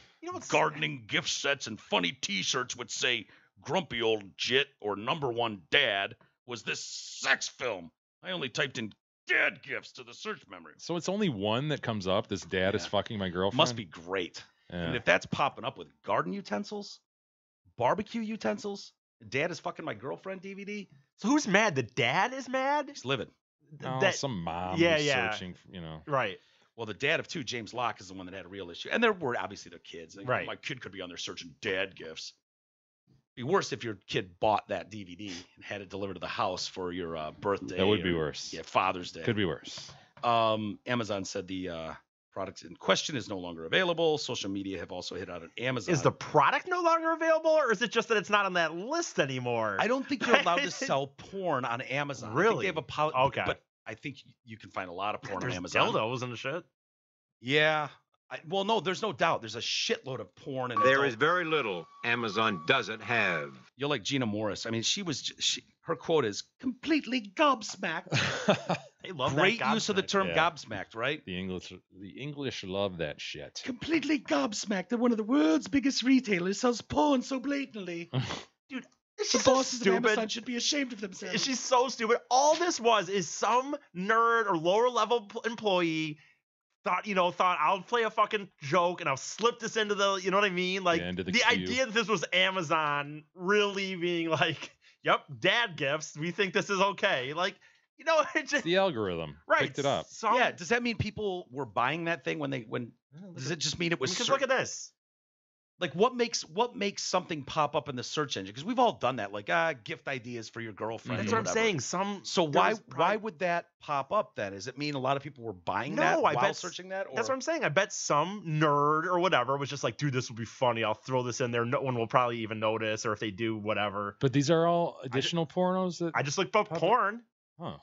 gardening gift sets, and funny T-shirts would say "Grumpy old jit" or "#1 dad." Was this sex film? I only typed in dad gifts to the search memory. So it's only one that comes up. This dad is Yeah. fucking my girlfriend. Must be great. Yeah. And if that's popping up with garden utensils, barbecue utensils, dad is fucking my girlfriend DVD, so who's mad? The dad is mad. he's livid. Oh, that- some mom Yeah, who's yeah. searching, Right. Well, the dad of two, James Locke, is the one that had a real issue. And there were obviously their kids. Like, Right. My kid could be on there searching dad gifts. Be worse if your kid bought that DVD and had it delivered to the house for your birthday. That would be or, worse. Yeah, Father's Day. Could be worse. Amazon said the product in question is no longer available. Social media have also hit out on Amazon. Is the product no longer available, or is it just that it's not on that list anymore? I don't think you're allowed to sell porn on Amazon. Really? I think they have a policy. Okay. But I think you can find a lot of porn There's on Amazon. dildos and shit. Yeah. Well, no, there's no doubt. There's a shitload of porn. And There is very little Amazon doesn't have. You're like Gina Morris. I mean, her quote is completely gobsmacked. They love Great that use of the term Yeah. gobsmacked, right? The English love that shit. Completely gobsmacked that one of the world's biggest retailers sells porn so blatantly. Dude, The she's bosses so stupid. of Amazon should be ashamed of themselves. She's so stupid. All this was is some nerd or lower level employee thought I'll play a fucking joke and I'll slip this into the, you know what I mean? Like into the the queue. idea that this was Amazon really being like, yep, dad gifts. We think this is okay. Like, it just The algorithm picked it up. Yeah, does that mean people were buying that thing when does it just mean it was Because look at this. Like what makes something pop up in the search engine? Because we've all done that, like gift ideas for your girlfriend. That's or what I'm whatever. saying. So why would that pop up then? Does it mean a lot of people were buying that while searching that? Or? That's what I'm saying. I bet some nerd or whatever was just like, dude, this will be funny. I'll throw this in there. No one will probably even notice, or if they do, whatever. But these are all additional pornos that I just looked up porn. Huh.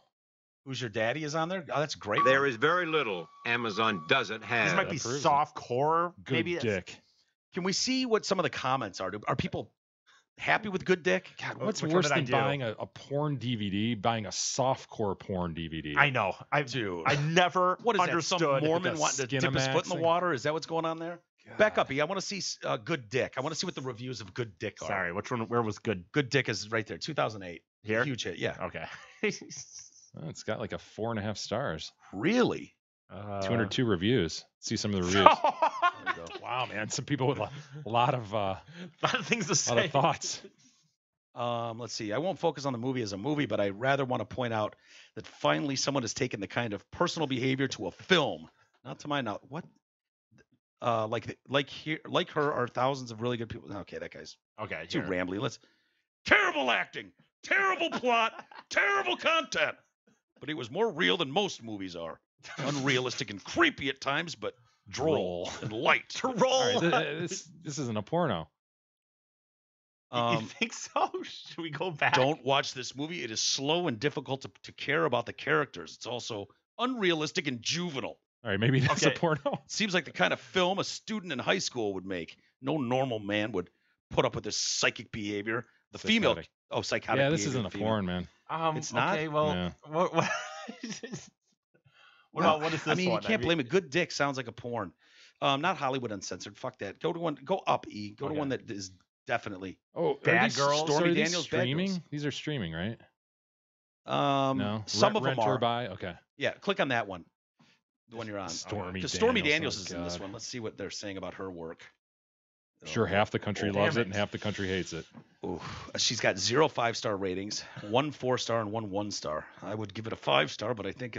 Who's Your Daddy is on there? Oh, that's a great. There one. is very little Amazon doesn't have. This might be proves it. soft core. Good Maybe dick. Can we see what some of the comments are? Are people happy with Good Dick? God, what's Which one worse did I than do? buying a porn DVD, buying a softcore porn DVD? I know. I never What is understood. that? Some Mormon the wanting to dip his foot in the Skinamaxing? water? Is that what's going on there? God. Back up, E. I want to see Good Dick. I want to see what the reviews of Good Dick are. Sorry, which one? Where was good? Good Dick is right there, 2008. Here? Huge hit, yeah. Okay. Oh, it's got like a 4.5 stars. Really? 202 reviews. See some of the reviews. Wow, man. Some people with a lot of lot of things to say. lot of thoughts. Let's see. I won't focus on the movie as a movie, but I rather want to point out that finally someone has taken the kind of personal behavior to a film. Not to my knowledge. What? Like her are thousands of really good people. Okay, that guy's Okay. too here. rambly. Terrible acting, terrible plot, terrible content. But it was more real than most movies are. Unrealistic and creepy at times, but droll and light. Roll. All right, this isn't a porno. You think so? Should we go back? Don't watch this movie. It is slow and difficult to care about the characters. It's also unrealistic and juvenile. All right, maybe that's a porno. Seems like the kind of film a student in high school would make. No normal man would put up with this psychic behavior. The female, psychotic. Yeah, this behavior isn't of a the porn, man. It's not? Okay, well, Yeah. what about what is this I mean, one? you can't blame it. Good Dick sounds like a porn. Not Hollywood Uncensored. Fuck that. Go to one. Go up, E. Go to one that is definitely. Oh, Bad are these, Girls? so Stormy are these Daniels, Bad streaming? Girls. These are streaming, right? No. Some of them Rent are. or buy. Okay. Yeah, click on that one. The one you're on. Stormy Because Stormy Daniels, Daniels oh is in this God. one. Let's see what they're saying about her work. Sure, half the country damn loves it it. and half the country hates it. Ooh, she's got 0 5-star ratings, 1 4-star and 1 1-star. I would give it a 5-star, but I think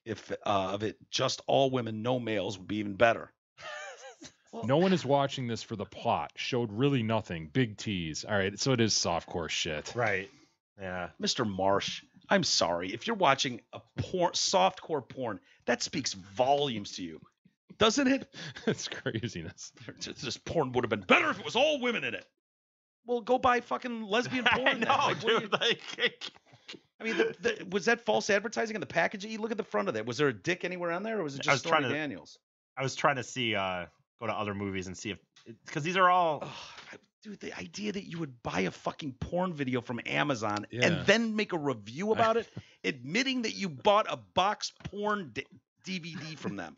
if of it just all women, no males would be even better. No one is watching this for the plot. Showed really nothing. Big tease. All right, so it is softcore shit. Right. Yeah. Mr. Marsh, I'm sorry. If you're watching a softcore porn, that speaks volumes to you. Doesn't it? It's craziness. This porn would have been better if it was all women in it. Well, go buy fucking lesbian porn. I then. know, Like, what do you- dude. Like, I mean, was that false advertising in the package? You look at the front of that. Was there a dick anywhere on there, or was it I just was trying Stormy to- Daniels? I was trying to see, go to other movies and see if, because these are all. Oh, dude, the idea that you would buy a fucking porn video from Amazon Yeah. and then make a review about it, admitting that you bought a box porn DVD from them.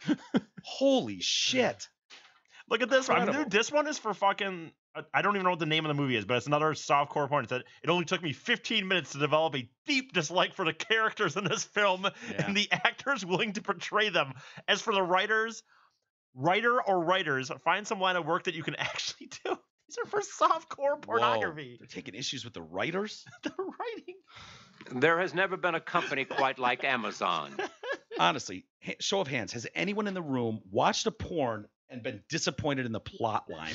Holy shit. Look at this one. I mean, Incredible. dude, this one is for fucking. I don't even know what the name of the movie is, but it's another softcore porn. It said it only took me 15 minutes to develop a deep dislike for the characters in this film and the actors willing to portray them. As for the writers, find some line of work that you can actually do. These are for softcore pornography. Whoa, they're taking issues with the writers? The writing. There has never been a company quite like Amazon. Honestly, show of hands, has anyone in the room watched a porn and been disappointed in the plot line?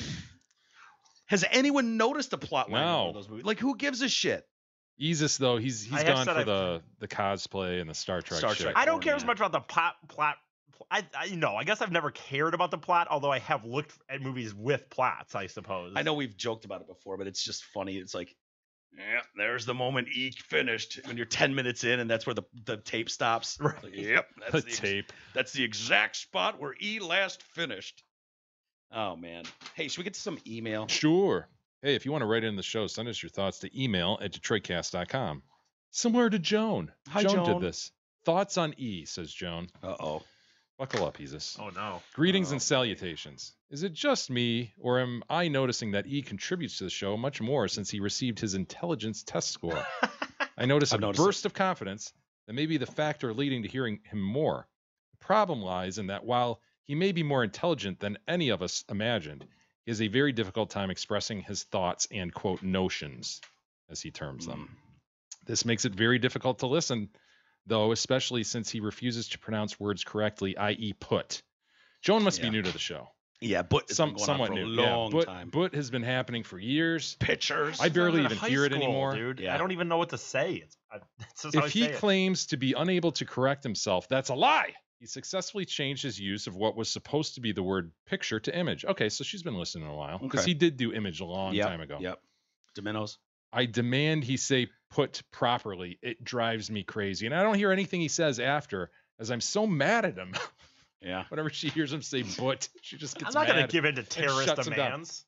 Has anyone noticed the plot line in No. all those movies? Like, who gives a shit? Isis though, he's I have gone said for I've- the cosplay and the Star Trek Star shit. Trek. I don't porn, care as yeah. much about the I guess I've never cared about the plot, although I have looked at movies with plots, I suppose. I know we've joked about it before, but it's just funny. It's like, yeah, there's the moment E finished when you're 10 minutes in, and that's where the tape stops. Right. Like, yep, that's The tape. That's the exact spot where E last finished. Oh man. Hey, should we get to some email? Sure. Hey, if you want to write in the show, send us your thoughts to email@DetroitCast.com. Similar to Joan. Hi, Joan Joan. did this. Thoughts on E, says Joan. Uh-oh. Buckle up, Easus. Oh no. Greetings and salutations. Is it just me, or am I noticing that E contributes to the show much more since he received his intelligence test score? I notice a burst of confidence that may be the factor leading to hearing him more. The problem lies in that while he may be more intelligent than any of us imagined, he has a very difficult time expressing his thoughts and, quote, notions, as he terms them. This makes it very difficult to listen, though, especially since he refuses to pronounce words correctly, i.e. put. Joan must be new to the show. Yeah, but it's been going somewhat on for new. a long time. But has been happening for years. Pictures. I barely I'm in even high hear it school, anymore. dude. Yeah. I don't even know what to say. It's just how I If he say it. claims to be unable to correct himself, that's a lie. He successfully changed his use of what was supposed to be the word picture to image. Okay, so she's been listening a while because Okay. he did do image a long time ago. Yep. Domino's. I demand he say put properly. It drives me crazy. And I don't hear anything he says after, as I'm so mad at him. Yeah. Whenever she hears him say but, she just I'm gets not mad. gonna give in to and terrorist shuts him down. demands.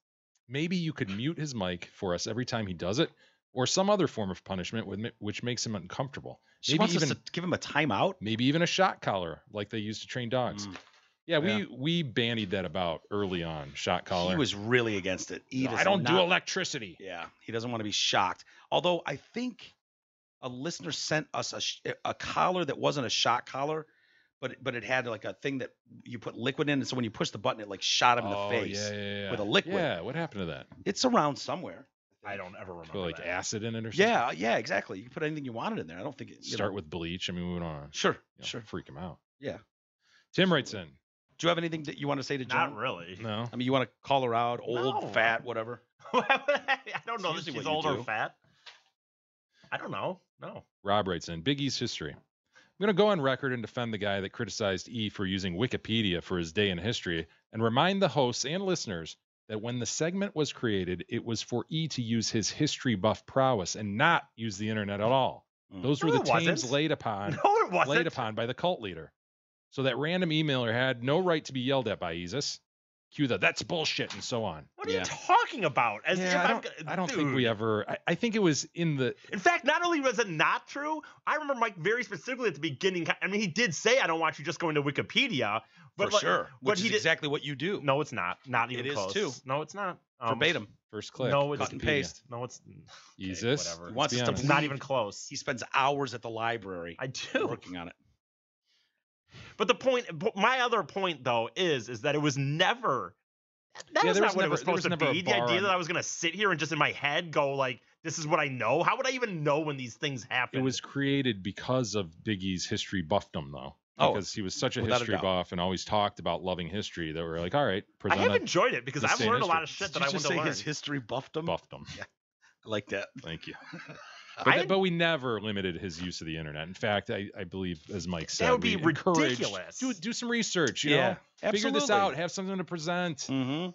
Maybe you could mute his mic for us every time he does it, or some other form of punishment which makes him uncomfortable. She Maybe wants even us to give him a timeout. maybe even a shot collar like they used to train dogs. Yeah, we bandied that about early on. Shot collar. He was really against it. He I does don't do not- electricity. Yeah, he doesn't want to be shocked. Although I think a listener sent us a collar that wasn't a shock collar, but it had like a thing that you put liquid in, and so when you push the button, it like shot him in the face with a liquid. Yeah, what happened to that? It's around somewhere. I don't ever remember. Put like that. acid in it or something? Yeah, exactly. You can put anything you wanted in there. I don't think it. Start with bleach. I mean, we don't Sure, sure. Freak him out. Yeah. Tim writes in. Do you have anything that you want to say to John? Not really. No. I mean, you want to call her out, old, No. fat, whatever. I don't know that usually she's what you old or do. fat. I don't know. No. Rob writes in. Big E's history. I'm going to go on record and defend the guy that criticized E for using Wikipedia for his day in history and remind the hosts and listeners that when the segment was created, it was for E to use his history buff prowess and not use the internet at all. Those were No, the it tames wasn't. laid upon No, it wasn't. laid upon by the cult leader. So that random emailer had no right to be yelled at by Isis. Cue the that's bullshit and so on. What are you talking about? As if I'm I don't think Dude. we ever. I think it was in the. In fact, not only was it not true, I remember Mike very specifically at the beginning. I mean, he did say, "I don't want you just going to Wikipedia," but For sure. But Which he is did, exactly what you do. No, it's not. Not even It is close. too. No, it's not. Verbatim. First click. No, it's Cut and paste. No, it's Isis. whatever. He wants us to It's believe. not even close. He spends hours at the library. I do. Working on it. But the point, my other point though, is that it was never. That Yeah, was there not was what it never- was there supposed was to never a be. The bar idea on- that I was gonna sit here and just in my head go like, "This is what I know." How would I even know when these things happen? It was created because of Biggie's history buffdom, though. Oh, Because he was such a without a history doubt. buff and always talked about loving history that we're like, all right, I present have it, enjoyed it because the I've same learned a lot history. of shit Did that I you want just to say learn. his history buffed him? buffdom. I like that. Thank you. I- But we never limited his use of the internet. In fact, I believe, as Mike said, That would be we encouraged- ridiculous. Do some research, you Yeah, know? Figure this absolutely. out. Have something to present. Mm-hmm.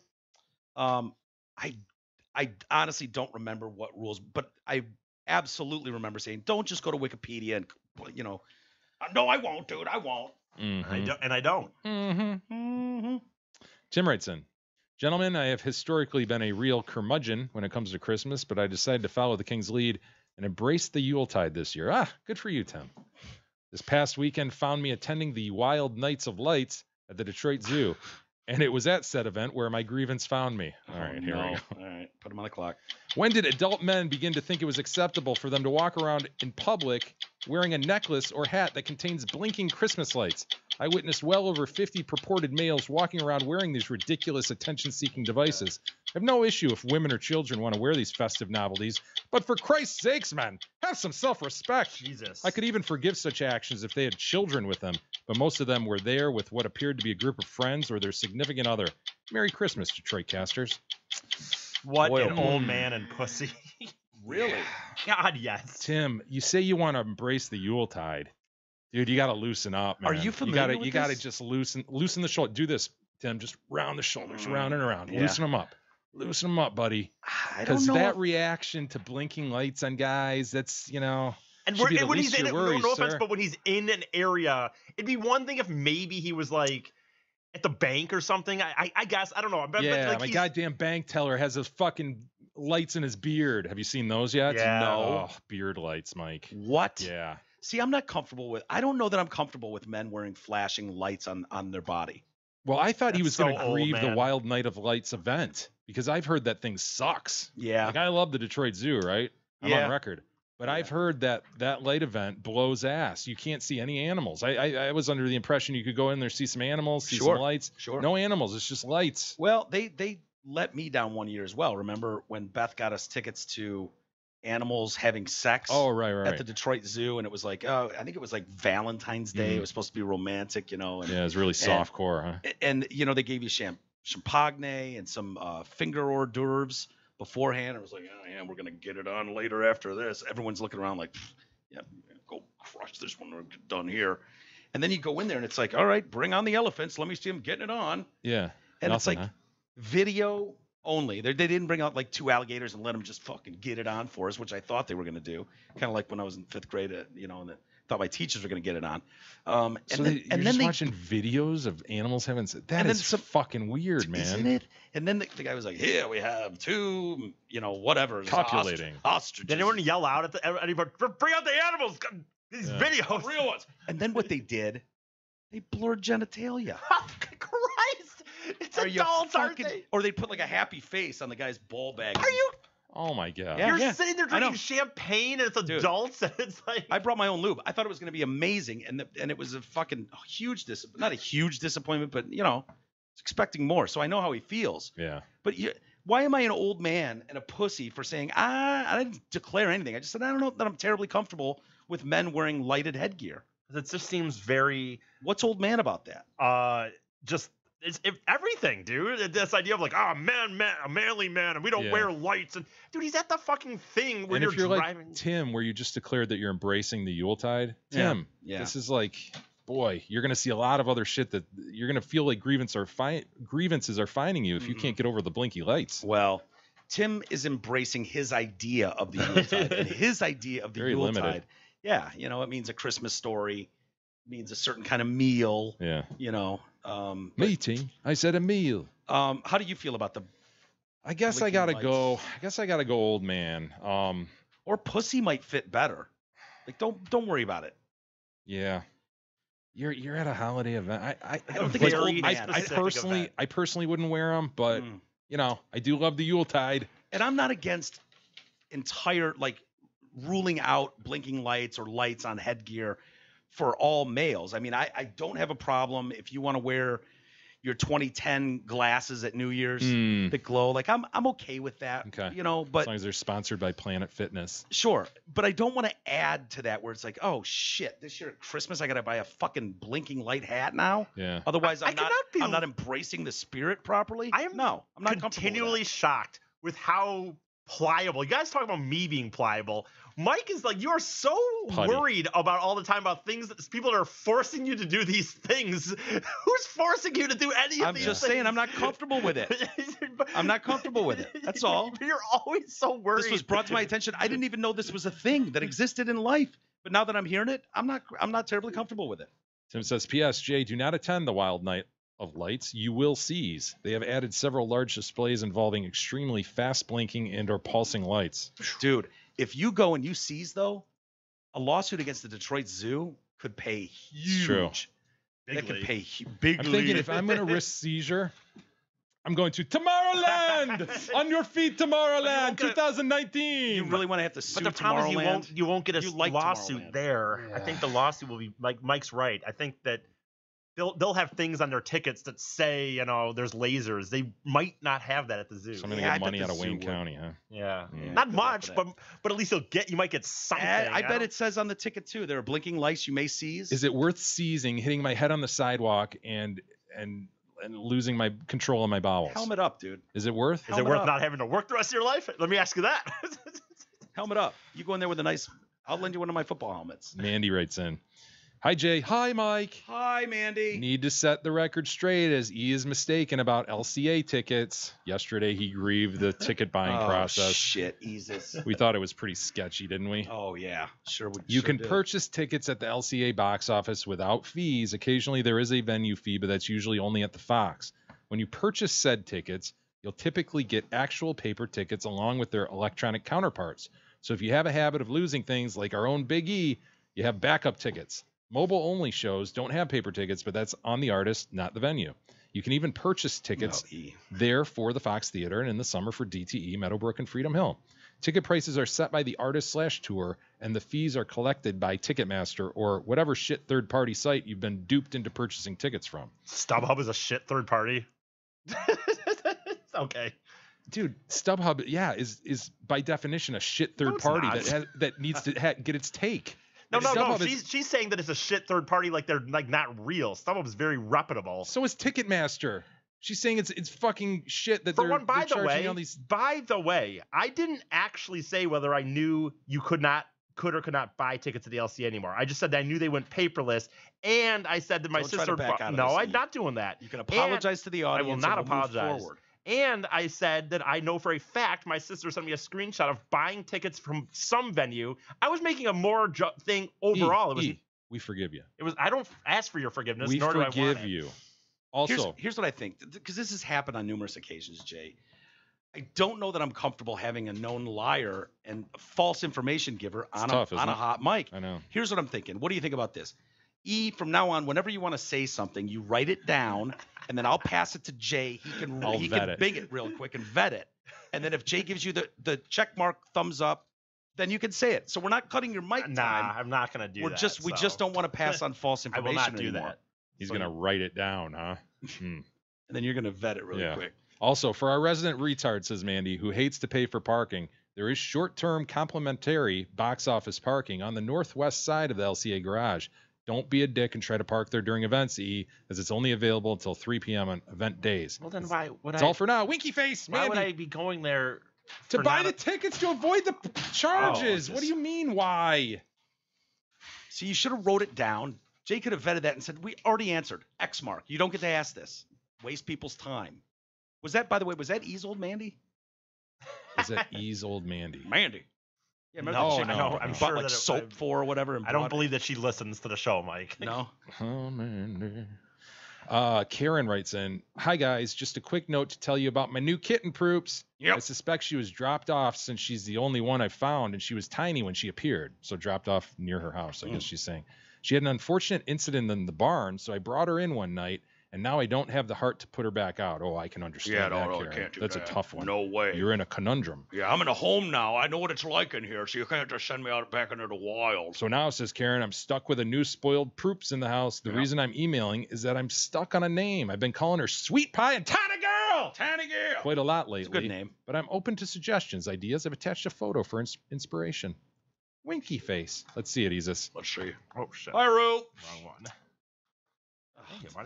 I honestly don't remember what rules, but I absolutely remember saying, "Don't just go to Wikipedia and no, I won't, dude. I won't." I don't. Mm-hmm. Tim writes in, gentlemen, I have historically been a real curmudgeon when it comes to Christmas, but I decided to follow the King's lead and embrace the Yuletide this year. Ah, good for you, Tim. This past weekend found me attending the Wild Nights of Lights at the Detroit Zoo, and it was at said event where my grievance found me. All right, here we go. All right, put him on the clock. When did adult men begin to think it was acceptable for them to walk around in public wearing a necklace or hat that contains blinking Christmas lights? I witnessed well over 50 purported males walking around wearing these ridiculous attention-seeking devices. I have no issue if women or children want to wear these festive novelties, but for Christ's sakes, men, have some self-respect. Jesus. I could even forgive such actions if they had children with them, but most of them were there with what appeared to be a group of friends or their significant other. Merry Christmas, Detroit casters. What Boy, an old man and pussy. Really? God, yes. Tim, you say you want to embrace the Yuletide. Dude, you got to loosen up, man. Are you familiar with You got to this? just loosen the shoulder. Do this, Tim. Just round the shoulders, round and around. Yeah. Loosen them up. Loosen them up, buddy. I don't Because know. that reaction to blinking lights on guys, that's, And, should be the when least he's in of it, your worries, no offense, sir. but when he's in an area, it'd be one thing if maybe he was like at the bank or something. I guess I don't know. But, Yeah, like my he's- goddamn bank teller has those fucking lights in his beard. Have you seen those yet? Yeah. No. Oh, beard lights, Mike. What? Yeah. See, I'm not comfortable with. I don't know that I'm comfortable with men wearing flashing lights on their body. Well, I thought he That's was going so to old, grieve the man. Wild Night of Lights event because I've heard that thing sucks. Yeah. Like, I love the Detroit Zoo, right? I'm Yeah. on record. But I've heard that light event blows ass. You can't see any animals. I was under the impression you could go in there, see some animals, see Sure. some lights. Sure. No animals. It's just lights. Well, they let me down one year as well. Remember when Beth got us tickets to animals having sex Oh, right. at the Detroit Zoo, and it was like, I think it was like Valentine's Day. Mhm. It was supposed to be romantic, and, Yeah, it's really soft core, huh? and they gave you champagne and some finger hors d'oeuvres beforehand. It was like, oh yeah, we're gonna get it on later after this. Everyone's looking around like, yeah, go crush this when we're done here. And then you go in there and it's like, all right, bring on the elephants. Let me see them getting it on. Yeah. And it's Nothing, like huh? video only. They didn't bring out like 2 alligators and let them just fucking get it on for us, which I thought they were gonna do. Kind of like when I was in 5th grade, and I thought my teachers were gonna get it on. So Then you're just watching videos of animals having sex. That and then is some- fucking weird, man. Isn't it? And then the guy was like, "Here we have 2, whatever, Copulating. ostriches." Did anyone yell out at anybody? Bring out the animals! These Yeah. videos, real ones? And then what they did, they blurred genitalia. Christ! It's Are you adults, aren't fucking- they? Or they put like a happy face on the guy's ball bag. Are you? Oh my god. Yeah. You're sitting there I know. drinking champagne, and it's Dude. adults, and it's like. I brought my own lube. I thought it was going to be amazing, and it was a fucking huge not a huge disappointment, but I was expecting more. So I know how he feels. Yeah. But why am I an old man and a pussy for saying I didn't declare anything? I just said I don't know that I'm terribly comfortable with men wearing lighted headgear. It just seems very. What's old man about that? Just everything, dude. This idea of like, a manly man, and we don't Yeah. wear lights, and dude, he's at the fucking thing when And if you're driving. like Tim, where you just declared that you're embracing the Yuletide, Yeah. Tim, Yeah. this is like, boy, you're gonna see a lot of other shit that you're gonna feel like grievances are finding you if you can't get over the blinky lights. Well, Tim is embracing his idea of the Yuletide, and his idea of the Very Yuletide. limited. Yeah, it means a Christmas story, means a certain kind of meal. Yeah. Meeting. I said a meal. How do you feel about the? I guess I blinking gotta go. I guess I gotta go, old man. Or pussy might fit better. Like, don't worry about it. Yeah. You're at a holiday event. I don't think it's old man. I personally wouldn't wear them, but I do love the Yuletide. And I'm not against ruling out blinking lights or lights on headgear for all males. I mean, I don't have a problem if you want to wear your 2010 glasses at New Year's that glow. Like I'm okay with that. Okay. But as long as they're sponsored by Planet Fitness. sure. But I don't want to add to that where it's like, oh shit, this year at Christmas I gotta buy a fucking blinking light hat now. Yeah. Otherwise I'm cannot not embracing the spirit properly. I'm not continually shocked with how pliable. You guys talk about me being pliable. Mike is like, you are so Putty. worried about all the time about things that people are forcing you to do these things. Who's forcing you to do any of I'm these just things? saying I'm not comfortable with it. I'm not comfortable with it. That's all. You're always so worried. This was brought to my attention. I didn't even know this was a thing that existed in life. But now that I'm hearing it, I'm not terribly comfortable with it. Tim says, PSJ, do not attend the Wild Night of Lights. You will seize. They have added several large displays involving extremely fast blinking and or pulsing lights. Dude, if you go and you seize, though, a lawsuit against the Detroit Zoo could pay huge. True. That could pay big. I'm thinking if I'm going to risk seizure, I'm going to Tomorrowland. On your feet, Tomorrowland, 2019. You really want to have to sue But the problem Tomorrowland? is you won't get a You like lawsuit Tomorrowland. there. I think the lawsuit will be like Mike's right. I think that they'll have things on their tickets that say, there's lasers. They might not have that at the zoo. So I'm going to get money out of Wayne County, huh? Yeah. Yeah. Not much, but at least you might get something. I bet don't- it says on the ticket too. There are blinking lights you may seize. Is it worth seizing, hitting my head on the sidewalk, and losing my control of my bowels? Helmet up, dude. Is it worth? Is it worth not having to work the rest of your life? Let me ask you that. Helmet up. You go in there with a nice. I'll lend you one of my football helmets. Mandy writes in, Hi, Jay. Hi, Mike. Hi, Mandy. Need to set the record straight as E is mistaken about LCA tickets. Yesterday, he grieved the ticket buying process. Shit, Jesus. We thought it was pretty sketchy, didn't we? Oh, yeah. Sure. You can purchase tickets at the LCA box office without fees. Occasionally, there is a venue fee, but that's usually only at the Fox. When you purchase said tickets, you'll typically get actual paper tickets along with their electronic counterparts. So if you have a habit of losing things like our own Big E, you have backup tickets. Mobile-only shows don't have paper tickets, but that's on the artist, not the venue. You can even purchase tickets there for the Fox Theater and in the summer for DTE, Meadowbrook, and Freedom Hill. Ticket prices are set by the artist/tour, and the fees are collected by Ticketmaster or whatever shit third-party site you've been duped into purchasing tickets from. StubHub is a shit third party. Okay. Dude, StubHub, is by definition a shit third party that needs to get its take. No. She's saying that it's a shit third party, like they're like not real. StubHub is very reputable. So is Ticketmaster. She's saying it's fucking shit that by the way, I didn't actually say whether I knew you could or could not buy tickets at the LCA anymore. I just said that I knew they went paperless, and I said that my sister. No, I'm not doing that. You can apologize to the audience. I will not apologize. And I said that I know for a fact my sister sent me a screenshot of buying tickets from some venue. I was making a more thing overall. We forgive you. I don't ask for your forgiveness. We nor do I forgive want it. you. Also, here's what I think, because this has happened on numerous occasions, Jay. I don't know that I'm comfortable having a known liar and a false information giver on a hot mic. I know. Here's what I'm thinking. What do you think about this? E, from now on, whenever you want to say something, you write it down, and then I'll pass it to Jay. He can bing it real quick and vet it. And then if Jay gives you the check mark thumbs up, then you can say it. So we're not cutting your mic time. Nah, I'm not going to do that. We just don't want to pass on false information I will not do anymore. that. He's going to write it down, huh? And then you're going to vet it really quick. Also, for our resident retard, says Mandy, who hates to pay for parking, there is short-term complimentary box office parking on the northwest side of the LCA garage. Don't be a dick and try to park there during events, E, as it's only available until 3 p.m. on event days. Well, then why would It's all for now. Winky face, Mandy. Why would I be going there? To buy the tickets to avoid the charges. What do you mean, why? So you should have wrote it down. Jay could have vetted that and said, we already answered. X mark. You don't get to ask this. Waste people's time. Was that, by the way, E's old Mandy? Was that E's old Mandy? Mandy. Yeah, no, I'm sure like soap for or whatever. I don't believe that she listens to the show, Mike. No. Oh, Mandy. Karen writes in, hi guys, just a quick note to tell you about my new kitten Proops. Yep. I suspect she was dropped off since she's the only one I found, and she was tiny when she appeared, so dropped off near her house, I guess she's saying. She had an unfortunate incident in the barn, so I brought her in one night, and now I don't have the heart to put her back out. Oh, I can understand that, Karen. Can't do That's that. a tough one. No way. You're in a conundrum. Yeah, I'm in a home now. I know what it's like in here, so you can't just send me out back into the wild. So now, says Karen, I'm stuck with a new spoiled Proops in the house. The reason I'm emailing is that I'm stuck on a name. I've been calling her Sweet Pie and Tiny Girl. Tiny Girl. Quite a lot lately. It's a good name. But I'm open to suggestions, ideas. I've attached a photo for inspiration. Winky face. Let's see it, Isis. Let's see. Oh, shit. Hi, Rue. Wrong one.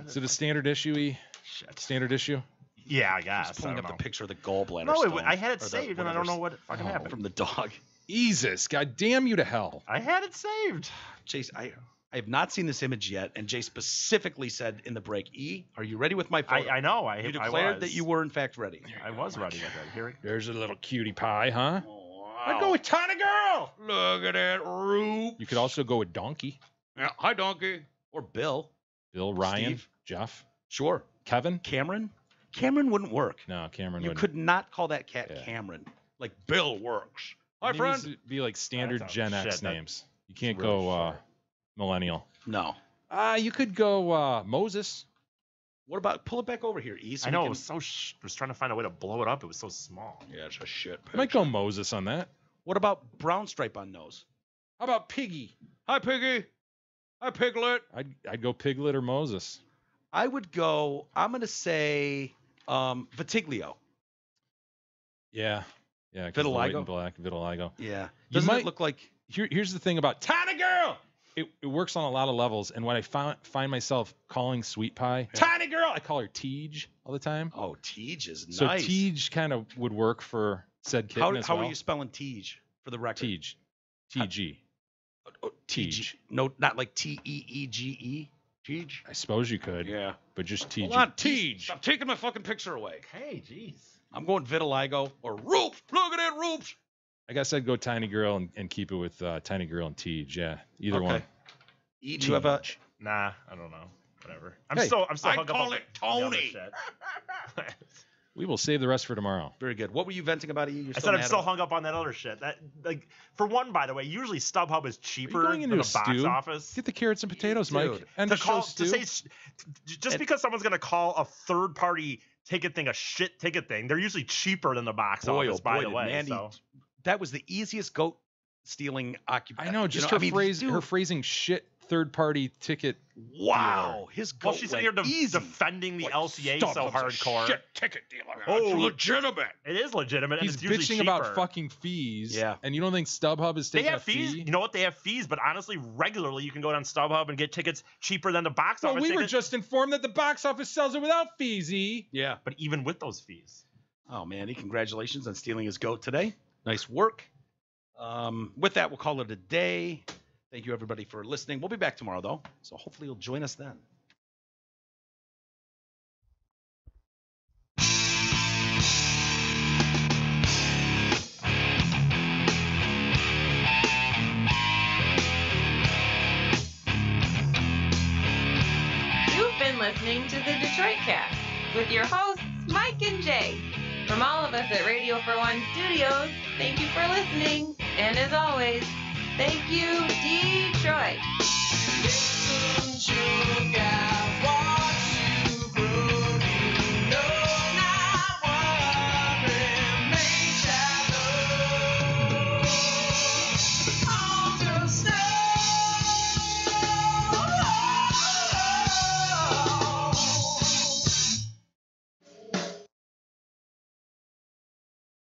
Is it a standard issue, E? Shit. Standard issue? Yeah, I guess. Just pulling up the picture of the gallbladder. No, stone, I had it saved, and I don't know what fucking happened. From the dog. Isis, god damn you to hell. I had it saved. Chase, I have not seen this image yet, and Jay specifically said in the break, E, are you ready with my photo? I know. You declared that you were, in fact, ready. I was ready with it. Here There's a little cutie pie, huh? Oh, wow. I'd go with Tiny Girl. Look at that, Rue. You could also go with Donkey. Yeah. Hi, Donkey. Or Bill. Bill, Ryan, Steve. Jeff, Sure. Kevin. Cameron? Cameron wouldn't work. No, Cameron You wouldn't. could not call that cat Cameron. Like Bill works. Hi, It friend. needs to be like standard That's Gen a X shit, that- names. You can't really go millennial. No. You could go Moses. What about pull it back over here, E? So I know. we It was so. I was trying to find a way to blow it up. It was so small. Yeah, it's a shit I might go Moses on that. What about brown stripe on nose? How about Piggy? Hi, Piggy. Hi, Piglet. I'd go Piglet or Moses. I would go, I'm going to say Vitiglio. Yeah. Yeah. 'Cause the white Vitiligo? and black. Vitiligo. Yeah. You Doesn't might it look like... Here's the thing about Tiny Girl. It works on a lot of levels, and when I find myself calling Sweet Pie Tiny Girl, I call her Tej all the time. Oh, Tej is So nice. Tej kind of would work for said kitten as How well. are you spelling Tej for the record? Tej. TG. Teege. No, not like Teege. Teege. I suppose you could. Yeah. But just Teege. Hold on, Teege. I'm taking my fucking picture away. Hey, jeez. I'm going vitiligo or Roops. Look at it, Roops. I guess I'd go Tiny Girl and keep it with Tiny Girl and Teege. Yeah, either one. You have a... Nah, I don't know. Whatever. I'm Hey, still hung I up call on it the other Tony. shit. We will save the rest for tomorrow. Very good. What were you venting about? I said I'm still hung up on that other shit. That, like, for one, by the way, usually StubHub is cheaper going than into the a box stew? office. Get the carrots and potatoes, Dude, Mike. And to the call show to stew. say just because someone's gonna call a third party ticket thing a shit ticket thing, they're usually cheaper than the box office. By the way, Mandy, so. that was the easiest goat stealing occupation. I know, just her phrasing shit third party ticket. Wow, his goat. Well, she's in here defending the LCA so hardcore. Shit ticket dealer. Oh, it's legitimate. It is legitimate. He's and it's usually bitching about cheaper. fucking fees. Yeah. And you don't think StubHub is They taking have a fees. fee? You know what? They have fees, but honestly, regularly you can go down StubHub and get tickets cheaper than the box Well, office we were tickets. just informed that the box office sells it without fees, E. Yeah. But even with those fees. Oh, Mandy, congratulations on stealing his goat today. Nice work. With that, we'll call it a day. Thank you, everybody, for listening. We'll be back tomorrow, though, so hopefully you'll join us then. You've been listening to the Detroit Cast with your hosts, Mike and Jay. From all of us at Radio for One Studios, thank you for listening. And as always, thank you, Detroit.